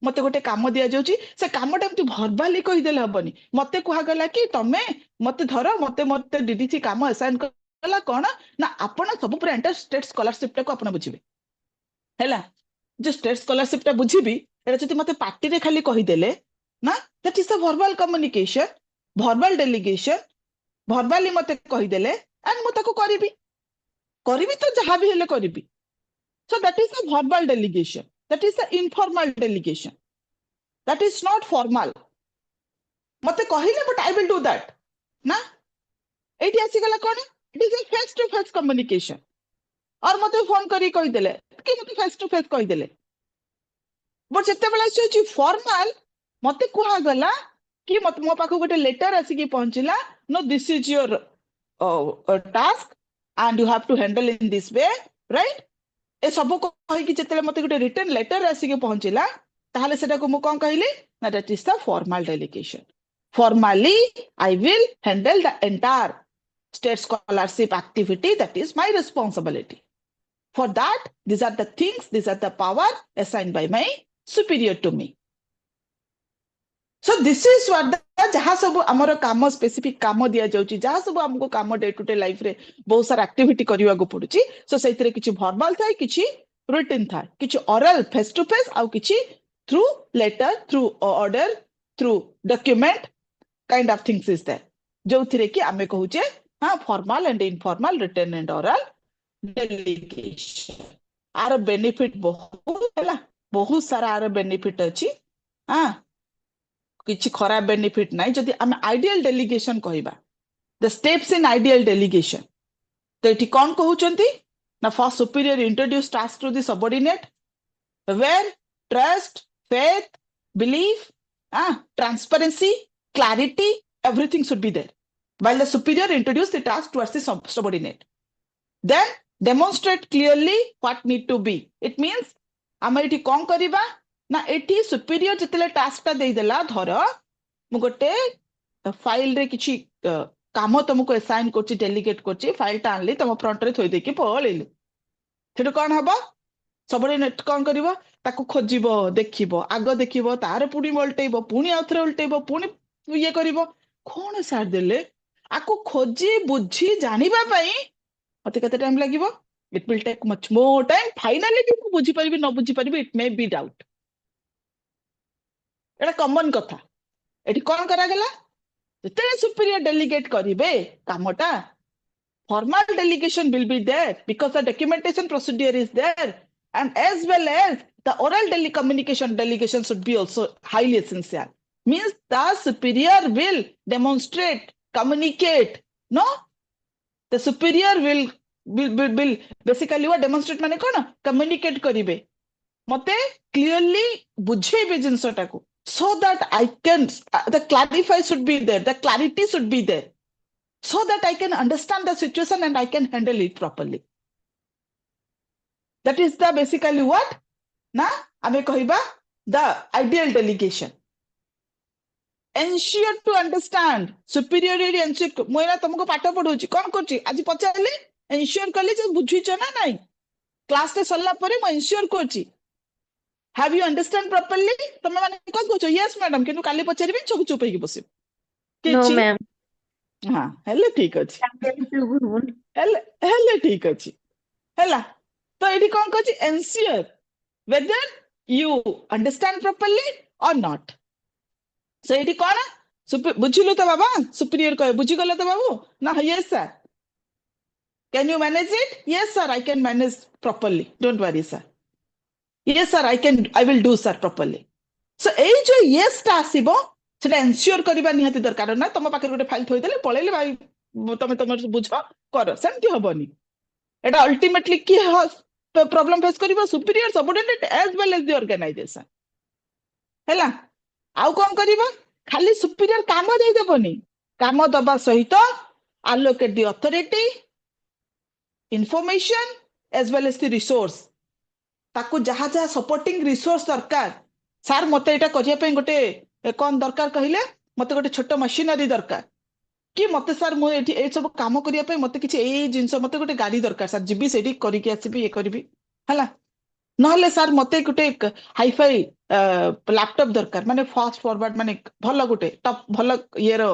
मते गोटे काम दिया जाउची से कामटा एमति भर्बाली कहि देले हबनी मते कुहा गला कि तमे मते धर मते डीडीसी काम असाइन करला कोन ना आपण सब पूरा इंटर स्टेट स्कॉलरशिप टा को आपण बुझिबे हैला जो स्टेट स्कॉलरशिप टा बुझिबी एटा जति मते पार्टी रे खाली कहि देले ना that is the verbal communication verbal delegation verbally मते कहि देले एंड म ताको करबी तो जहां भी हेले करबी so that is the verbal delegation that is the informal delegation that is not formal मते कहिले but I will do that ना एठी आसी गला कोन it is a face to face communication और मते फोन करी कहि देले कि मते face to face कहि देले बट जते बेला से फॉर्मल मते कुहा गला कि मते मो पाखो गोटे लेटर आसी कि पहुंचला no this is your task and you have to handle in this way right ए सब को कहि कि जते मते गोटे रिटन लेटर आसी कि पहुंचला ताहाले सेटा को मु कोन कहिली ना that is the formal delegation formally I will handle the entire state scholarship activity that is my responsibility for that these are the things these are the power assigned by my superior to me so this is what the जहा सब हमर काम specific काम दिया जाउची जहा सब हमको काम डे टू डे लाइफ रे बहुत सारा एक्टिविटी करिवा को पडुची सो सेइतरे किछि वर्बल थाय किछि रिटन थाय किछि ओरल फेस टू फेस आ किछि through letter, through order, through document kind of things is there. जो थिरे कि आमे कहूचे हाँ formal and informal written and oral delegation. आर बेनिफिट बहुत हैला बहुत सारा आर बेनिफिट अछि हाँ किछि खराब बेनिफिट नाही जदि आमे आइडियल डेलीगेशन कहबा the steps in ideal delegation तो एठी कोन कहउचंती ना first superior introduce task to the subordinate where trust faith belief transparency clarity everything should be there while the superior introduce the task towards the subordinate then demonstrate clearly what need to be it means आम एठी कोन करिबा ना एठी superior जतले task ता देई देला धर मु गोटे फाइल रे किछि काम तुमको असाइन करछि डेलीगेट करछि फाइल ता आनली तुम फ्रंट रे थोइ देकी पळेली सेटु कोन हबो सबऑर्डिनेट कोन करिवो ताकू खोजिबो देखिबो आगो देखिबो तार पुणी उल्टेइबो पुणी आउथरे उल्टेइबो पुणी ये करिवो कोन सार देले आकू खोजी बुझी जानिबा पई मते कते टाइम लागिवो it will take much more time finally कि मु बुझी परिबी न बुझी परिबी इट मे बी डाउट एटा कॉमन कथा एठी कोन करा गेला जते सुपीरियर डेलीगेट करिवे कामटा formal delegation will be there because the documentation procedure is there and as well as the oral communication delegation should be also highly essential means the superior will demonstrate communicate no the superior will basically what demonstrate mane kona communicate karibe mate clearly bujhebe jinsota ko so that I can the clarify should be there the clarity should be there so that I can understand the situation and I can handle it properly. That is the basically what? Na ame kahiba the ideal delegation. Ensure to understand superiority ensure moina तुमको पाठ पढौची कोन करची आज पचारले ensure करले जे बुझिछ ना नाही class रे सल्ला परे म ensure करची have you understand properly तमे माने कोन कहचो yes madam किनु काली पचारिबे सब चुप हेकी बसिब No, ma'am. हाँ हेले ठीक अछि हेले ठीक अछि हैला तो एठी कोन कहछि ensure whether you understand properly or not so एठी कोन बुझिलु तो बाबा सुपीरियर कहे बुझि गले तो बाबू ना yes sir can you manage it yes sir I can manage properly don't worry sir yes sir I will do sir properly so ei jo yes ta आसीबो सेटा ensure करबा निहाती दरकार ना तम पाखे गोटे फाइल थोइ देले पळेले भाई तमे तमर बुझ कर सेंती हबनी एटा अल्टीमेटली की प्रॉब्लम फेस करिवो superior subordinate as well as the organisation हैला आउ कोन करिवो खाली सुपीरियर काम देई देबनी काम दबा सहित allocate the authority information as well as the resource ताकू जहा जहा सपोर्टिंग रिसोर्स दरकार सर मते एटा करिया पे गोटे कोन दरकार कहिले मते गोटे छोट मशीनरी दरकार कि मते सर मु एठी ए सब काम करिया पे मते किछि ए जिंस मते गोटे गाड़ी दरकार सर जिबी सेठी करि के आसीबी ए करबी हला नहले सर मते गोटे हाई फाई लैपटॉप दरकार माने फास्ट फॉरवर्ड माने भलो गोटे टॉप भलो ये रो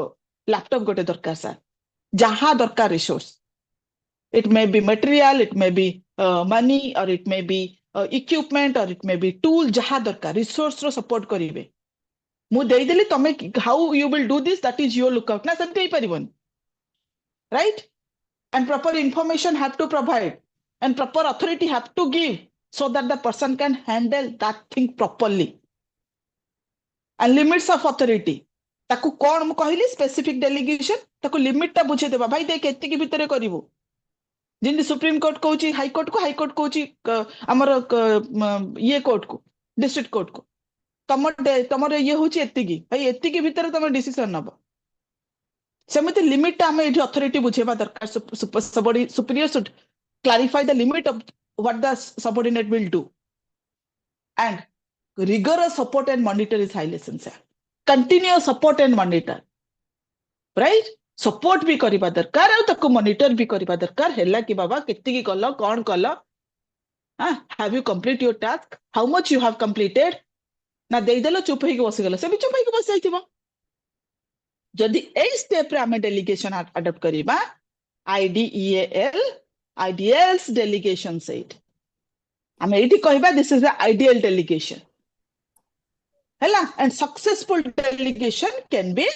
लैपटॉप गोटे दरकार सर जहा दरकार resource it may be material it may be money or it may be equipment or it may be tool जहा दरकार रिसोर्स रो सपोर्ट करिवे मु देई देली तमे how you will do this that is your lookout ना सेमते परिबन right and proper information have to provide and proper authority have to give so that the person can handle that thing properly and limits of authority ताकू कोन मु कहली specific delegation ताकू limit ता बुझे देबा भाई देख एति के भीतर करिवो जिंदी सुप्रीम कोर्ट कहउची हाई कोर्ट कहउची हमर ये कोर्ट को डिस्ट्रिक्ट कोर्ट को तमर ये होची एति की भाई एति के भीतर तमर डिसीजन नबो सेमते लिमिट ता हमें एठी अथॉरिटी बुझेबा दरकार superior should clarify the limit of what the subordinate will do and rigorous support and monitor is highly essential continuous support and monitor right support भी करिबा दरकार आ तको मॉनिटर भी करिबा दरकार हैला कि बाबा केति की कलो कोन कलो have you complete your task how much you have completed ना देई देलो चुप हेके बसि गेलो से भी चुप हेके बसि जाइथिबो जदि ए स्टेप रे हमें डेलीगेशन अडॉप्ट करिबा ideals delegation said हमें एठी कहबा this is the ideal delegation hela, and successful delegation can be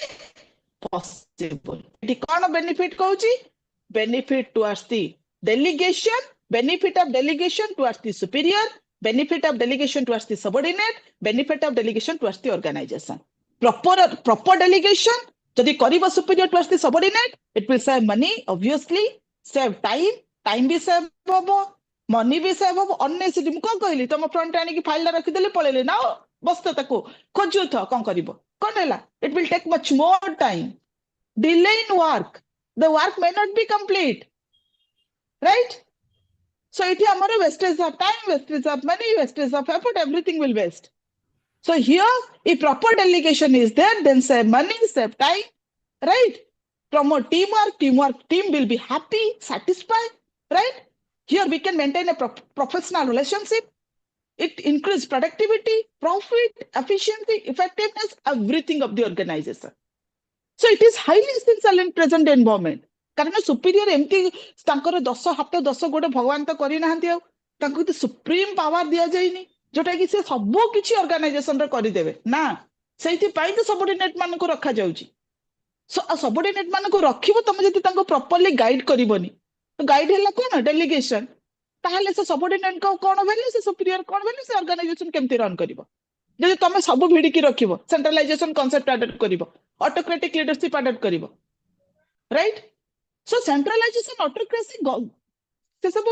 possible. It is benefit kauchi? Benefit towards the delegation, benefit of delegation towards the superior, benefit of delegation towards the subordinate, benefit of delegation towards the organization. Proper delegation, jodi kariba superior towards the subordinate, it will save money, obviously, save time भी save hobo, money भी save hobo. Unnecessary mu kon कहली तुम front आने की file रखी देले पळेले ना बस तो ताको खोजु थ कोन करिवो कोन हैला, it will take much more time, delay in work, the work may not be complete, right? So it is amara wastage of time, wastage of money, wastage of effort, everything will waste. So here, if proper delegation is there, then save money, save time, right? Promote teamwork, team will be happy, satisfied, right? Here we can maintain a professional relationship. It increases productivity, profit, efficiency, effectiveness, everything of the organization. So it is highly essential in present environment. कारण superior एमती तांकर 10 हाथ 10 गोटे भगवान तो करी नाहंती आ तांको तो सुप्रीम पावर दिया जाइनी जोटा कि से सब किछि ऑर्गेनाइजेशन रे करि देबे ना सेति पई तो सबऑर्डिनेट मान को रखा जाउची. सो सबऑर्डिनेट मान को रखिबो तमे जति तांको प्रॉपर्ली गाइड करिवोनी तो गाइड हैला कोन डेलीगेशन ताहले से सबऑर्डिनेट को कोन वैल्यू से सुपीरियर कोन वैल्यू से ऑर्गेनाइजेशन केमति रन करिवो. जदि तमे सब भिडी की रखिबो सेंट्रलाइजेशन कांसेप्ट अडॉप्ट करिवो ऑटोक्रेटिक लीडरशिप अडॉप्ट करिवो, राइट? So centralization, autocracy, से सब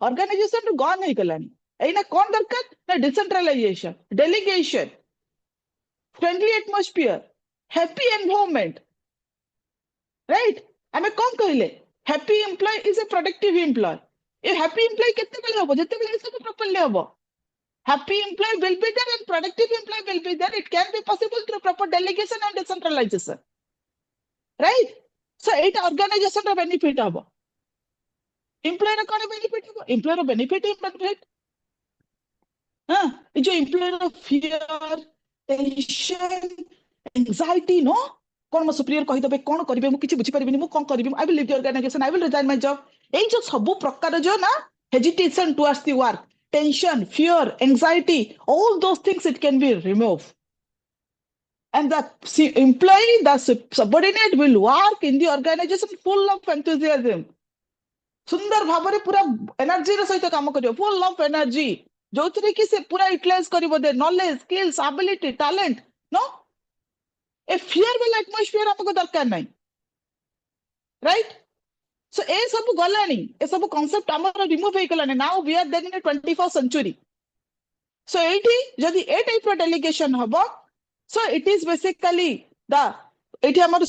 organization gone है कलानी. ऐना कौन दरकार? ना decentralization, delegation, friendly atmosphere, happy environment, right? हमें कौन कहले? Happy employee is a productive employee. ये happy employee कितने बेले होगा? जितने बेले सब properly होगा. Happy employee will be there and productive employee will be there. It can be possible through proper delegation and decentralization, right? So it organization ର benefit habo. Employer ର कोन benefit habo? Employer ର benefit ही benefit. हां ये जो employer ର fear, tension, anxiety no कोन म superior कहि दबे कोन करिवे मु किछि बुझि परिबिनी मु कोन करिवे I will leave the organization, I will resign my job. एई जो सब प्रकार जो ना hesitation towards the work, tension, fear, anxiety, all those things it can be removed. And the employee, the subordinate will work in the organization full of enthusiasm. सुंदर भाବରେ पूरा energy रो सहित काम करियो, full of energy. जोथरे कि से पूरा utilise करिवो the knowledge, skills, ability, talent, no? ए फियर वाला एटमॉस्फियर हमको दरकार नहीं. राइट? सो ए सब गलानी, ए सब कांसेप्ट हमर रिमूव हे गलानी. Now we are then in 21st century. So एठी जदी ए टाइप रो डेलीगेशन हबो, so it is basically the एठी हमर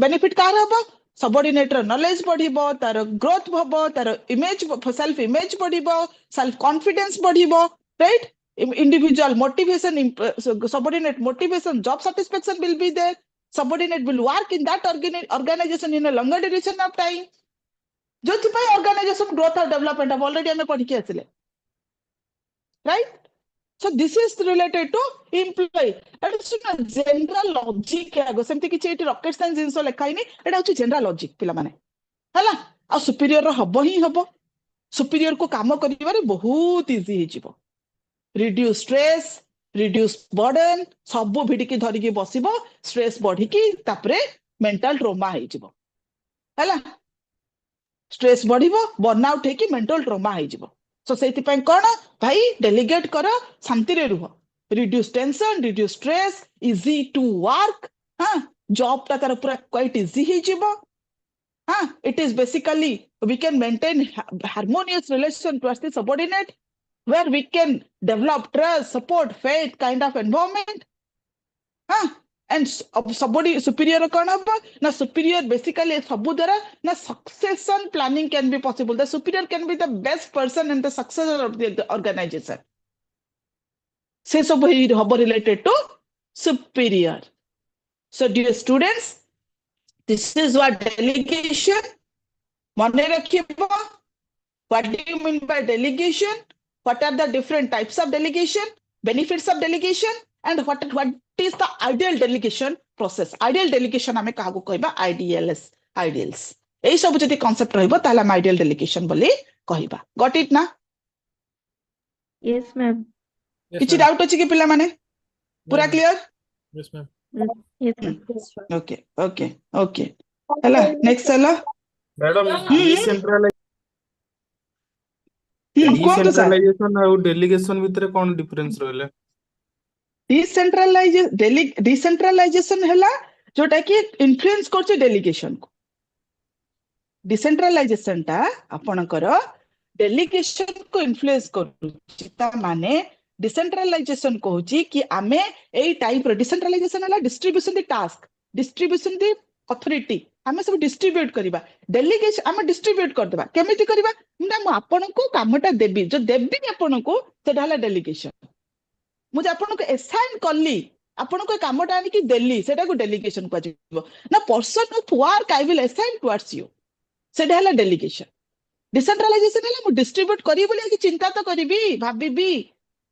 बेनिफिट कार हबो सबऑर्डिनेट रो नॉलेज बढ़िबो, तार ग्रोथ हबो, तार इमेज सेल्फ इमेज बढ़िबो, सेल्फ कॉन्फिडेंस बढ़िबो, right? Individual motivation, subordinate motivation, job satisfaction will be there. Subordinate will work in that organization in a longer duration of time. जोथि पय organization growth और development अब already हमें पढ़ी के आसिले, right? So this is related to employee. It's a general logic आगो सेमति किछि eighty rocket science जिंसो लेखाइनी एटा होछि general logic पिला माने हला आ सुपीरियर रो हबो ही हबो. सुपीरियर को काम करिबारे बहुत इजी हे जिवो. रिड्यूस स्ट्रेस, रिड्यूस बर्डन, सब भिडी की धरि के बसिबो, स्ट्रेस बढ़ी की तापरे मेंटल ट्रॉमा हे जिवो. हला स्ट्रेस बढ़िबो, बर्नआउट हे की मेंटल ट्रॉमा हे जिवो. सो सेति पय कोन भाई डेलीगेट करो, शांति रे रुहो, reduce tension, reduce stress, easy to work. हां जॉब ता तार पूरा क्वाइट इजी हे जिवो. हां it is basically we can maintain harmonious relation towards the subordinate where we can develop trust, support, faith kind of environment. And somebody superior कोन हबो ना superior basically सबु द्वारा ना succession planning can be possible. The superior can be the best person and the successor of the organization. से सब हबो related to superior. So dear students, this is what delegation. मने रखिबो, what do you mean by delegation? What are the different types of delegation, benefits of delegation, and what is the ideal delegation process? Ideal delegation हमें कागो कहबा ideals. एई सब जति concept रहबो ताला हम ideal delegation बोली कहबा. Got it ना? Yes ma'am. Yes, किछि ma'am. डाउट अछि कि पिला माने? पूरा clear? Yes, ma'am. Yes, ma'am. Okay okay okay हैला नेक्स्ट हैला मैडम डिसेंट्रलाइज कोन सर डिसेंट्रलाइजेशन और डेलीगेशन भितर कोन डिफरेंस रहले? डिसेंट्रलाइजेशन हैला जोटा कि इन्फ्लुएंस करছে डेलीगेशन को डिसेंट्रलाइजेशन टा आपणकर डेलीगेशन को इन्फ्लुएंस करूची ता माने डिसेंट्रलाइजेशन कहूची कि आमे एई टाइप रो डिसेंट्रलाइजेशन हैला distribution the task distribution the authority आमे सब डिस्ट्रीब्यूट करबा डेलीगेशन आमे डिस्ट्रीब्यूट कर देबा केमिति करबा ना मु आपन को कामटा देबी जो देबी आपन को सेटा हैला डेलीगेशन मुझे आपन को असाइन करली आपन को कामटा आनी कि देली सेटा को डेलीगेशन को जिवो ना person of work I will assign towards you सेटा हैला डेलीगेशन डिसेंट्रलाइजेशन हैला मु डिस्ट्रीब्यूट करी बोली कि चिंता तो करबी भाबीबी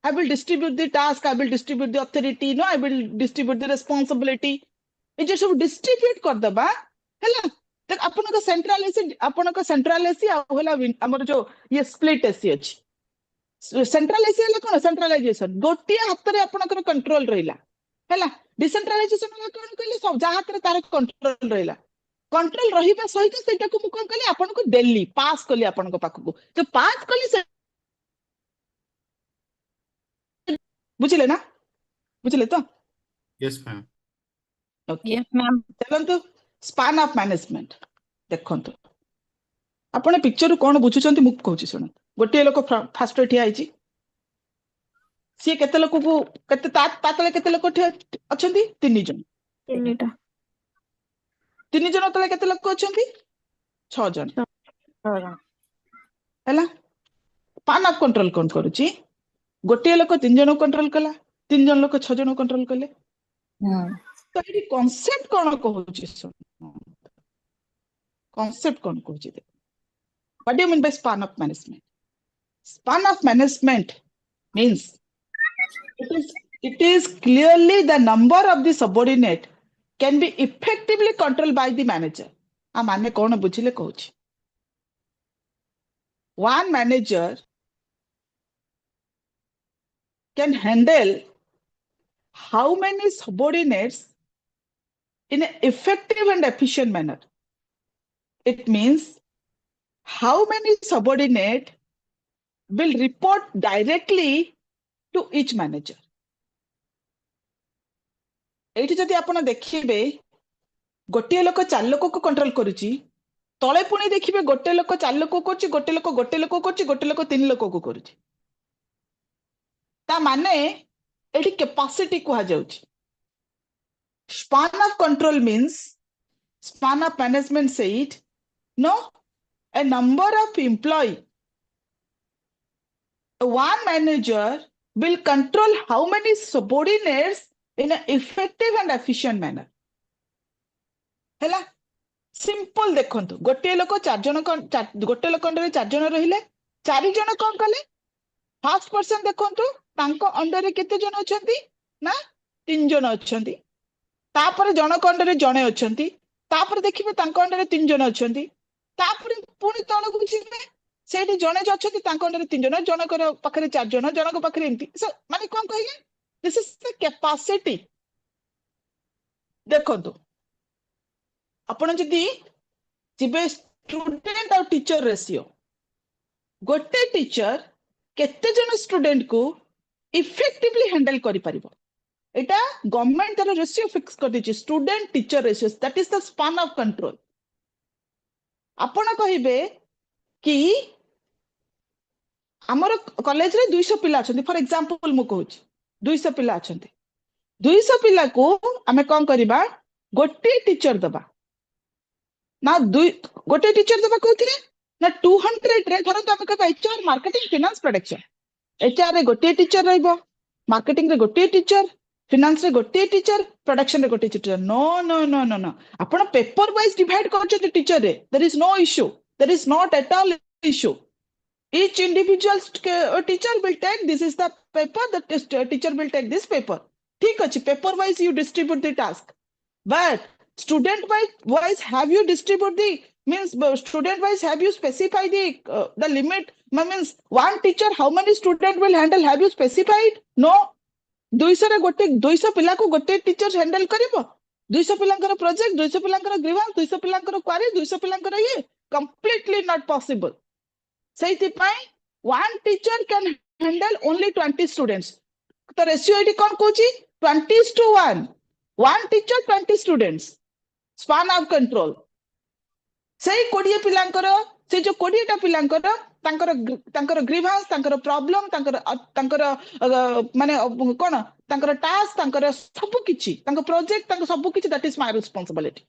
I will distribute the task, I will distribute the authority, no, I will distribute the responsibility. ये जो सब distribute कर दबा, हैला, तक अपन का central AC होला हमर जो ये split AC अछि। Central AC होला कोन centralization, गोटिया हाथ रे अपन कर control रहिला, हैला, decentralization होला कोन कहले सब जा हाथ रे तार control रहिला। कंट्रोल रहिबा सहित सेटा को मु कोन कहले अपन को देली पास करली अपन को पाख को तो पास करली से बुझिले ना बुझिले तो Yes, ma'am. Okay Yes, ma'am. चलंतु स्पान ऑफ मैनेजमेंट देखंतु आपण पिक्चर कोन बुझुचंती मु कहूची सुन गोटे लोक फास्ट ठिया आइची सी केते लोक को केते तातले केते लोक ठिया अछंती तीन जन तिनिटा तीन जन तले केते लोक अछंती 6 जन हैला स्पान ऑफ कंट्रोल कोन करूची गोटे लोक 3 जन कंट्रोल कला 3 जन लोक 6 जन कंट्रोल कले तो ये कॉन्सेप्ट कोन कहूची सुन कॉन्सेप्ट कोन कहूची what do you mean by span of management span of management means it is clearly the number of the subordinate can be effectively controlled by the manager आ माने कोन बुझिले कहूची one manager can handle how many subordinates in an effective and efficient manner. It means how many subordinates will report directly to each manager. एठी जदि आपण देखिबे गोटे लोक 4 लोक को control करूची तळे पुणी देखिबे गोटे लोक 4 लोक करची गोटे लोक करची गोटे लोक 3 लोक को करूची ता माने एठी कैपेसिटी को जाउची span of control means span of management said no a number of employee one manager will control how many subordinates in an effective and efficient manner हैला सिंपल देखंतु गोटे लोक 4 जन गोटे लोक अंडर 4 जन रहिले 4 जन कोन कले फर्स्ट पर्सन देखंतु तांको अंडर रे केते जन अछंती ना 3 जन अछंती तापर जन अंडर रे जने अछंती तापर देखिबे तांको अंडर रे 3 जन अछंती तापर पुनी तळ को जिबे सेठी जने जो अछंती तांको अंडर रे 3 जन जनकर पाखरे 4 जन जनक पाखरे एंती माने कोन कहिए दिस इज द कैपेसिटी देखंतु आपण जदि जिबे स्टूडेंट और टीचर रेशियो गोटे टीचर केते जन स्टूडेंट को इफेक्टिवली हैंडल करि परिबो एटा गवर्नमेंट तर रेशियो फिक्स कर दिछि student teacher ratio that is the span of control आपण कहिबे कि हमर कॉलेज रे 200 पिला अछंती फॉर एग्जांपल मु कहूछि 200 पिला अछंती 200 पिला को हमें कोन करबा गोटे टीचर दबा ना गोटे टीचर दबा कहथिले ना 200 रे धरो तो हमें कहबा HR marketing finance production HR रे गोटे टीचर रहइबो मार्केटिंग रे गोटे टीचर फाइनेंस रे गोटे टीचर प्रोडक्शन रे गोटे teacher no no no no no आपण पेपर वाइज डिवाइड करछते टीचर रे there is no issue there is not at all issue each individual teacher will take this is the paper the teacher will take this paper ठीक अछि paper wise you distribute the task but student wise have you distribute the means student wise have you specified the limit means one teacher how many student will handle have you specified no 200 रे गोटे 200 पिला को गोटे teacher handle करिवो 200 पिलांकर project 200 पिलांकर grievance 200 पिलांकर क्वारी 200 पिलांकर ये completely not possible सेति पाई one teacher can handle only 20 students तो ratio eighty cone कहूची 20:1 one teacher 20 students span of control सेई 20 पिलांकर से जो 20 टा पिलांकर तांकर ग्रीवांस तांकर प्रॉब्लम तांकर माने कोन तांकर टास्क तांकर सब किछि तांकर प्रोजेक्ट तांकर सब किछि that is my responsibility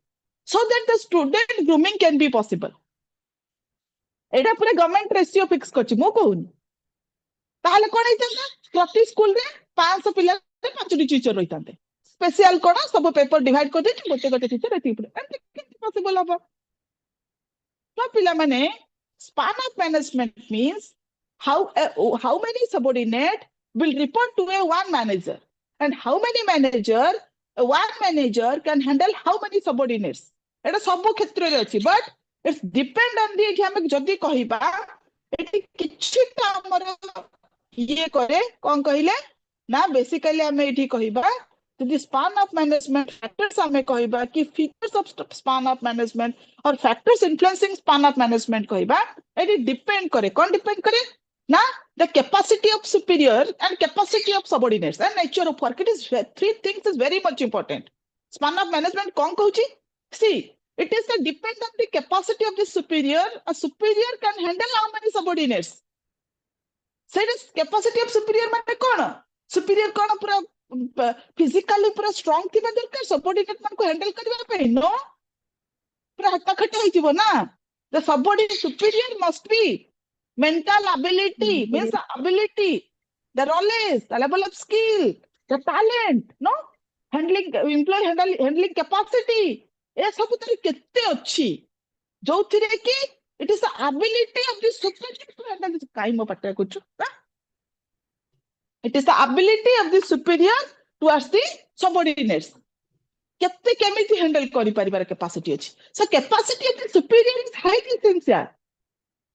so that the student grooming can be possible एटा पूरा गवर्नमेंट रेशियो फिक्स करछि मो कहूनी ताहले कोन हेतंता प्रति स्कूल रे 500 पिला रे 5 टीचर रहितांते स्पेशल कोन सब पेपर डिवाइड कर देछि गोटे गोटे टीचर एति पॉसिबल हो तो पिला माने span of management means how many subordinate will report to a one manager and how many one manager can handle how many subordinates एटा सब क्षेत्र रे अछि but it's depend on the हम जदी कहिबा एटी किछटा हमर ये करे कोन कहिले ना बेसिकली हम एठी कहिबा the span of management factors हमें कहिबा कि features of span of management और factors influencing span of management कहिबा एटी डिपेंड करे कोन डिपेंड करे ना the capacity of superior and capacity of subordinates and nature of work it is three things is very much important span of management cone कहूची see it is the depend on the capacity of the superior a superior can handle how many subordinates say the capacity of superior माने कोन superior कोन पूरा physically पूरा strong थिबा दरकार subordinate मान को handle करबा पे no पूरा हट्टा खट्टा होइथिबो ना the subordinate superior must be mental ability means the ability the knowledge the level of skill the talent no handling employee handling capacity ए सब तर केते अछि जोथिरे कि it is the ability of the superior to handle काई मो पट्टा कुछ it is the ability of the superior towards the subordinates केते केमिति हैंडल करि परिवार कैपेसिटी अछि so capacity of the superior is highly essential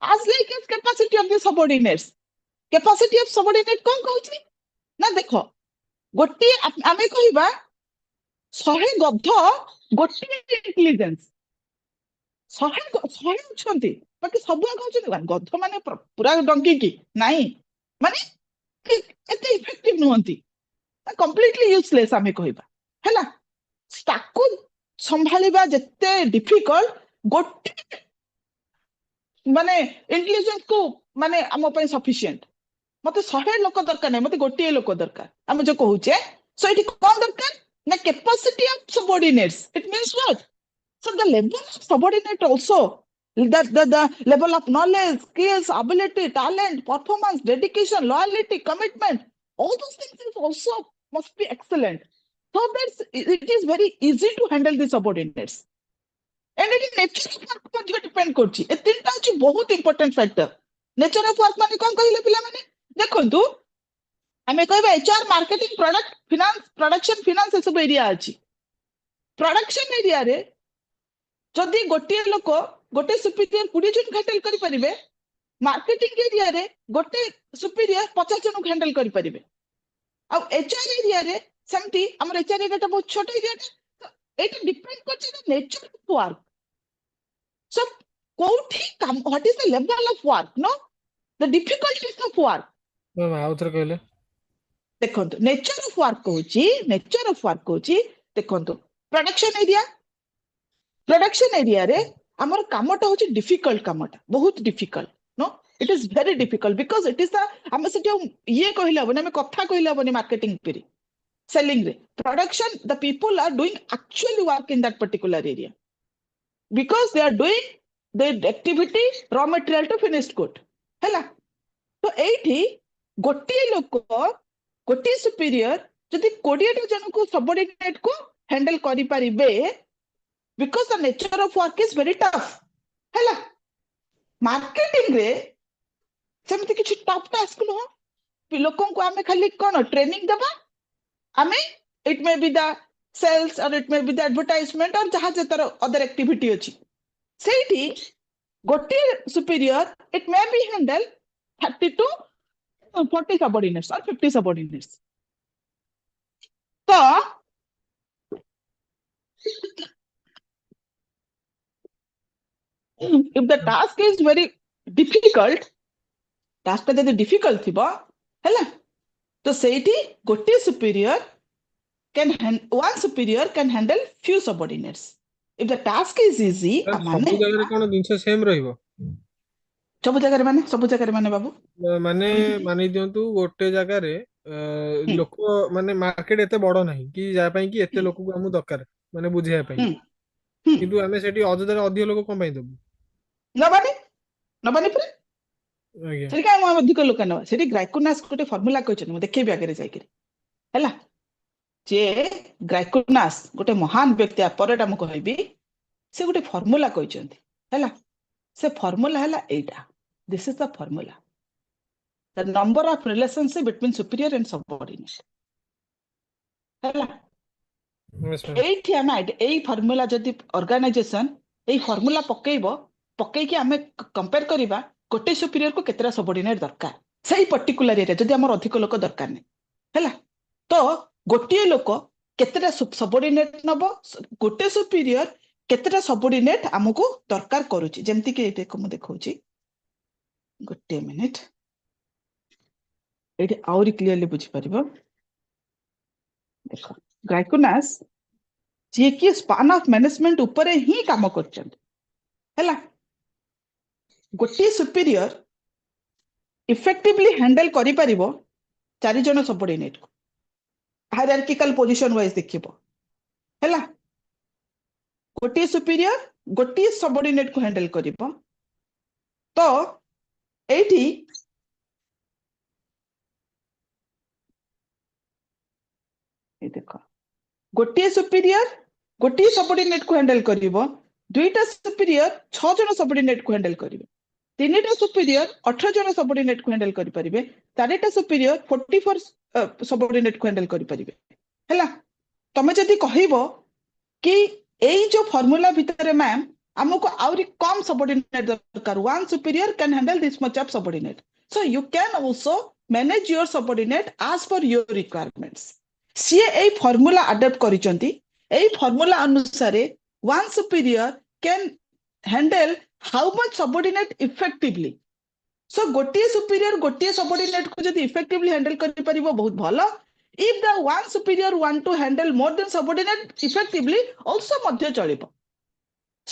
as like as capacity of the subordinates capacity of subordinate कोन कहउछि ना देखो गोटी आमे कहिबा 100 गध गोटी इंटेलिजेंस 100 छंती बाकी सब कहउछि गध माने पूरा डंकी की नाही माने एते इफेक्टिव नहंती कंप्लीटली यूजलेस आमे कहिबा हैला ताकू संभालिबा जत्ते डिफिकल्ट गोटी माने इंटेलिजेंस को माने हम पय सफिशिएंट मते 100 लोक दरकार नै मते गोटी लोक दरकार हम जो कहूचे सो इट कोन दरकार ना capacity of subordinates it means what so the level of subordinate also the level of knowledge skills ability talent performance dedication loyalty commitment all those things is also must be excellent so that it is very easy to handle the subordinates and it is nature of work पर depend करछि ए तीनटा अछि बहुत important factor nature of work माने कोन कहिले पिला माने देखंतु हमें कहबा HR marketing product finance production finance सब एरिया अछि प्रोडक्शन एरिया रे जदि गोटे लोक गोटे सुपीरियर 20 जन हैंडल करि परिबे मार्केटिंग एरिया रे गोटे सुपीरियर 50 जन हैंडल करि परिबे आ एचआर एरिया रे सेमती हमर एचआर एरिया बहुत छोट एरिया तो एट डिपेंड करछि the nature of work so कोठी काम what is the level of work no the difficulties of work ma'am आउथर कहले देखंतु नेचर ऑफ वर्क कोची देखंतु प्रोडक्शन एरिया रे हमर कामटा होची डिफिकल्ट कामटा बहुत difficult no it is very difficult because it is the हम से ये कहिला बने हम कथा कहिला बने मार्केटिंग पेरी selling रे production the people are doing actually work in that particular area because they are doing the activity raw material to finished good हैला तो एठी गोटी लोक गोटी सुपीरियर जदि 20 जन को सबऑर्डिनेट को हैंडल करि परिबे because the nature of work is very tough हैला मार्केटिंग रे सेमति किछि टफ टास्क न लोकन को हमें खाली कोन ट्रेनिंग देबा हमें it may be the sales or it may be the advertisement or जहां जे तरह अदर एक्टिविटी अछि सेठी गोटी superior it may be handle 30 to 40 subordinates or 50 subordinates तो if the task is very difficult, task टा जदि difficult थिबा हैला तो सेठी गोटे superior one superior can handle few subordinates. If the task is easy, ସବୁ ଜାଗାରେ କଣ ଜିନିଷ ସେମ୍ ରହିବ? ସବୁ ଜାଗାରେ ମାନେ ବାବୁ ମାନେ ମାନି ଦିଅନ୍ତୁ ଗୋଟେ ଜାଗାରେ ଲୋକ ମାନେ ମାର୍କେଟ ଏତେ ବଡ ନାହିଁ କି ଯାହା ପାଇଁ କି ଏତେ ଲୋକକୁ ଆମକୁ ଦରକାର ମାନେ ବୁଝେଇବା ପାଇଁ, କିନ୍ତୁ ଆମେ ସେଠି ଅଯଥାରେ ଅଧିକ ଲୋକ କଣ ପାଇଁ ଦବୁ? ନବାନି ପୁରା ଆଜ୍ଞା ସେଠି କାଇଁ ମୁଁ ଅଧିକ ଲୋକ ନବା ସେଠି ଗ୍ରାଇକୋନାସ୍ ଗୋଟେ ଫର୍ମୁଲା କହିଛନ୍ତି ମୁଁ ଦେଖେଇବି ଆଗରେ ଯାଇକିରି ହେଲା ଯେ ଗ୍ରାଇକୋନାସ୍ ଗୋଟେ ମହାନ ବ୍ୟକ୍ତି ପରେଟା ମୁଁ କହିବି ସେ ଗୋଟେ ଫର୍ମୁଲା କହିଛନ୍ତି ହେଲା ସେ ଫର୍ମୁଲା ହେଲା ଏଇଟା this is the formula the number of relationship between superior and subordinate ହେଲା Yes, ma'am. ଏଇଠି ଆମେ ଏଇ ଫର୍ମୁଲା ଯଦି ଅର୍ଗାନାଇଜେସନ ଏଇ ଫର୍ମୁଲା ପକେଇକି ଆମେ କମ୍ପେୟାର କରିବା ଗୋଟେ ସୁପିରିୟର କୁ କେତେଟା ସବଅର୍ଡିନେଟ ଦରକାର ସେଇ ପର୍ଟିକୁଲାର ଏରିଆ ଯଦି ଆମର ଅଧିକ ଲୋକ ଦରକାର ନାହିଁ ହେଲା ତ ଗୋଟିଏ ଲୋକ କେତେଟା ସବଅର୍ଡିନେଟ ନବ ଗୋଟେ ସୁପିରିୟର କେତେଟା ସବଅର୍ଡିନେଟ ଆମକୁ ଦରକାର କରୁଛି ଯେମିତି କି ଦେଖ ମୁଁ ଦେଖଉଛି ଗୋଟେ ମିନିଟ ଏଇଠି ଆହୁରି କ୍ଲିୟରଲି ବୁଝିପାରିବ ଦେଖ ଗ୍ରାଇକୋନାସ୍ ଯିଏ କି ସ୍ପାନ୍ ଅଫ ମ୍ୟାନେଜମେଣ୍ଟ ଉପରେ ହିଁ କାମ କରୁଛନ୍ତି ହେଲା ଗୋଟିଏ ସୁପିରିୟର ଇଫେକ୍ଟିଭଲି ହ୍ୟାଣ୍ଡେଲ କରିପାରିବ 4 ଜଣ ସବଅର୍ଡିନେଟ କୁ ହାଇରାର୍କିକାଲ ପୋଜିଶନ ୱାଇଜ ଦେଖିବ ହେଲା ଗୋଟିଏ ସୁପିରିୟର ଗୋଟିଏ ସବଅର୍ଡିନେଟ କୁ ହ୍ୟାଣ୍ଡେଲ କରିବ ତ ଏଇଠି ଦେଖ ଗୋଟିଏ ସୁପିରିୟର ଗୋଟିଏ ସବଅର୍ଡିନେଟ କୁ ହ୍ୟାଣ୍ଡେଲ କରିବ ଦୁଇଟା ସୁପିରିୟର 6 ଜଣ ସବଅର୍ଡିନେଟ କୁ ହ୍ୟାଣ୍ଡେଲ କରିବେ ତିନିଟା ସୁପିରିୟର 18 ଜଣ ସବଅର୍ଡିନେଟ କୁ ହ୍ୟାଣ୍ଡେଲ କରିପାରିବେ ଚାରିଟା ସୁପିରିୟର 44 ସବଅର୍ଡିନେଟ କୁ ହ୍ୟାଣ୍ଡେଲ କରିପାରିବେ ହେଲା ତମେ ଯଦି କହିବ କି ଏଇ जो ଫର୍ମୁଲା ଭିତରେ ମ୍ୟାମ୍ ଆମକୁ ଆହୁରି କମ ସବଅର୍ଡିନେଟ ଦରକାର one superior can handle this much of subordinate so you can also manage your subordinate as per your requirements ସିଏ ଏଇ ଫର୍ମୁଲା ଆଡପ୍ଟ କରିଛନ୍ତି ଏଇ ଫର୍ମୁଲା ଅନୁସାରେ one superior can handle how much subordinate effectively so ଗୋଟିଏ superior ଗୋଟିଏ subordinate କୁ ଯଦି effectively handle କରିପାରିବ ବହୁତ ଭଲ if the one superior want to handle more than subordinate effectively also ମଧ୍ୟ ଚଳିବ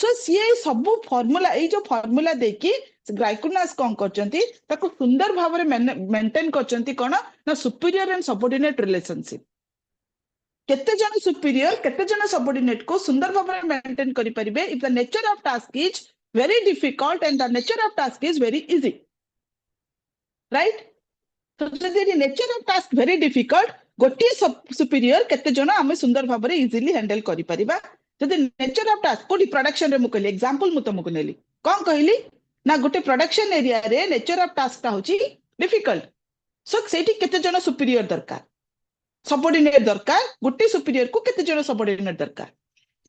so ସିଏ ସବୁ ଫର୍ମୁଲା ଏଇ ଯୋଉ ଫର୍ମୁଲା ଦେଇକି ଗ୍ରାଇକୋନାସ୍ କଣ କରିଛନ୍ତି ତାକୁ ସୁନ୍ଦର ଭାବରେ ମେଣ୍ଟେନ କରିଛନ୍ତି କଣ ନା superior and subordinate relationship କେତେ ଜଣ superior କେତେ ଜଣ subordinate କୁ ସୁନ୍ଦର ଭାବରେ ମେଣ୍ଟେନ କରିପାରିବେ if the nature of task is very difficult and the nature of task is very easy right so ଯଦି nature of task very difficult ଗୋଟିଏ superior କେତେ ଜଣ ଆମେ ସୁନ୍ଦର ଭାବରେ easily handle କରିପାରିବା ଯଦି nature of task Kothi production ରେ ମୁଁ କହିଲି example ମୁଁ ତମକୁ ନେଲି କଣ କହିଲି ନା ଗୋଟେ production area ରେ nature of task ଟା ହଉଛି difficult so ସେଇଠି କେତେ ଜଣ superior ଦରକାର subordinate ଦରକାର ଗୋଟେ superior କୁ କେତେ ଜଣ subordinate ଦରକାର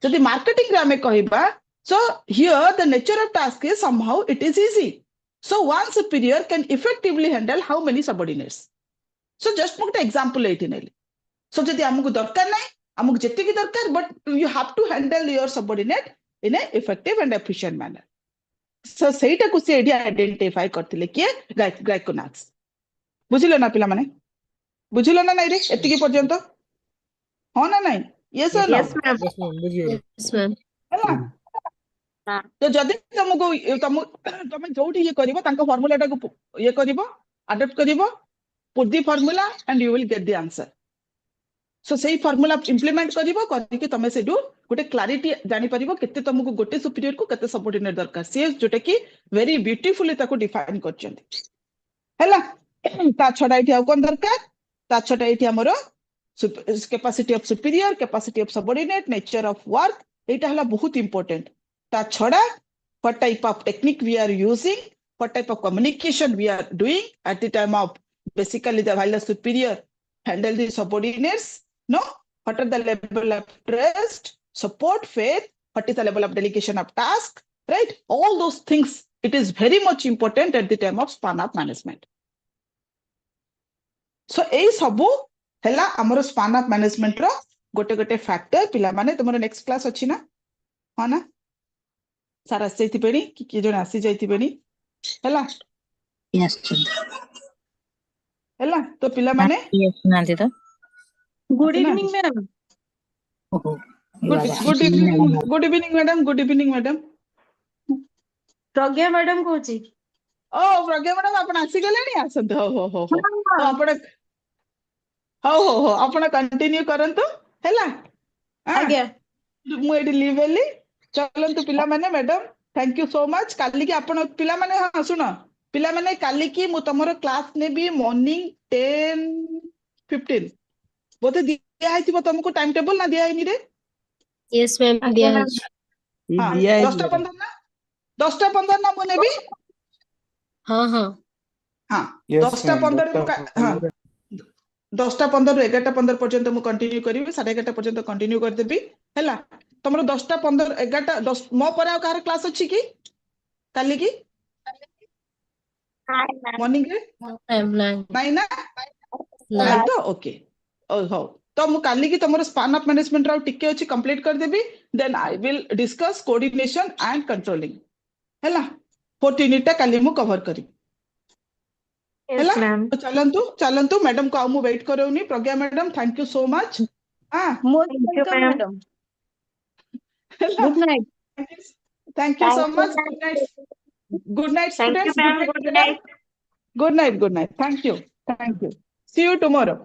ଯଦି marketing ରେ ଆମେ କହିବା so here the nature of task is somehow it is easy so one superior can effectively handle how many subordinates so just ମୁଁ ଗୋଟେ example ଏଇଠି ନେଲି so ଯଦି ଆମକୁ ଦରକାର ନାହିଁ ଆମକୁ ଯେତିକି ଦରକାର but you have to handle your subordinate in a effective and efficient manner so ସେଇଟାକୁ ସେ ଏଠି identify କରିଥିଲେ କିଏ ଗ୍ରାଇକୋନାସ୍ ବୁଝିଲ ନା ପିଲାମାନେ ବୁଝିଲ ନା ନାଇଁ ରେ ଏତିକି ପର୍ଯ୍ୟନ୍ତ ହଁ ନା ନାଇଁ yes or no Yes, ma'am. Yes, ma'am, ବୁଝିଗଲି। Yes, ma'am. ହେଲା ତ ଯଦି ତମେ ଯୋଉଠି ଇଏ କରିବ ତାଙ୍କ ଫର୍ମୁଲାଟାକୁ ଇଏ କରିବ ଆଡପ୍ଟ କରିବ put the formula and you will get the answer so ସେଇ ଫର୍ମୁଲା ଇମ୍ପ୍ଲିମେଣ୍ଟ କରିକି ତମେ ସେଠୁ ଗୋଟେ କ୍ଲାରିଟି ଜାଣିପାରିବ କେତେ ତମକୁ ଗୋଟେ ସୁପିରିୟର କୁ କେତେ ସବଅର୍ଡିନେଟ ଦରକାର ସିଏ ଯୋଉଟା କି ଭେରି ବ୍ୟୁଟିଫୁଲି ତାକୁ ଡିଫାଇନ କରିଛନ୍ତି ହେଲା ତା ଛଡା ଏଠି ଆଉ କଣ ଦରକାର ତା ଛଡା ଏଠି ଆମର capacity of superior capacity of subordinate nature of work ଏଇଟା ହେଲା ବହୁତ important ତା ଛଡା what type of technique we are using what type of communication we are doing at the time of basically the while the superior handle the subordinates no what are the level of trust support faith what is the level of delegation of task right all those things it is very much important at the time of span of management so ei sabu हैला हमरो span of management रो गोटे गोटे factor पिला माने तुमरो next class अछि ना हां ना सारा आसी पेणी कि जण आसी जाईति पेणी हैला Yes, हैला तो पिला माने yes, Nanti to. Good Asuna. evening, ma'am. Oh, good evening madam good evening madam Pragya madam कहूची ओ प्रज्ञा मैडम आपण आसी गेलेनी आसंत हो तो आपण हो आपण कंटिन्यू करंतु हैला आज्ञा मु एडी लीव वेली चलंतु पिला माने madam thank you so much काली की आपण पिला माने हां सुनो पिला माने काली की मु तमरो क्लास ने भी मॉर्निंग 10:15 बोते दिया आइतिबो तुमको टाइम टेबल ना दिया आइनी रे Yes, ma'am. आज्ञा दिया है। मैम हां दिया है 10:15 ना 10:15 ना मु नेबी हाँ हाँ हाँ Yes, 10:15 ma'am. हाँ 10:15 ରୁ 11:15 पर्यंत मु कंटिन्यू करिवि 11:30 पर्यंत कंटिन्यू कर देबी हैला तमरो 10:15 11 मो पर आ कार क्लास अछि की काली की मॉर्निंग रे मैम नहीं नाही ना नहीं नाही तो ओके ओ हो तो मु काली की तमरो स्पान ऑफ मैनेजमेंट राव टिके अछि कंप्लीट कर देबी then I will discuss coordination and controlling हैला 14 यूनिट काली मु कवर करी यस मैम तो चलंतु मैडम को आउ वेट करोनी Pragya madam thank you so much हां most welcome madam good night thank you so much good night thank you students ma'am good night good night thank you see you tomorrow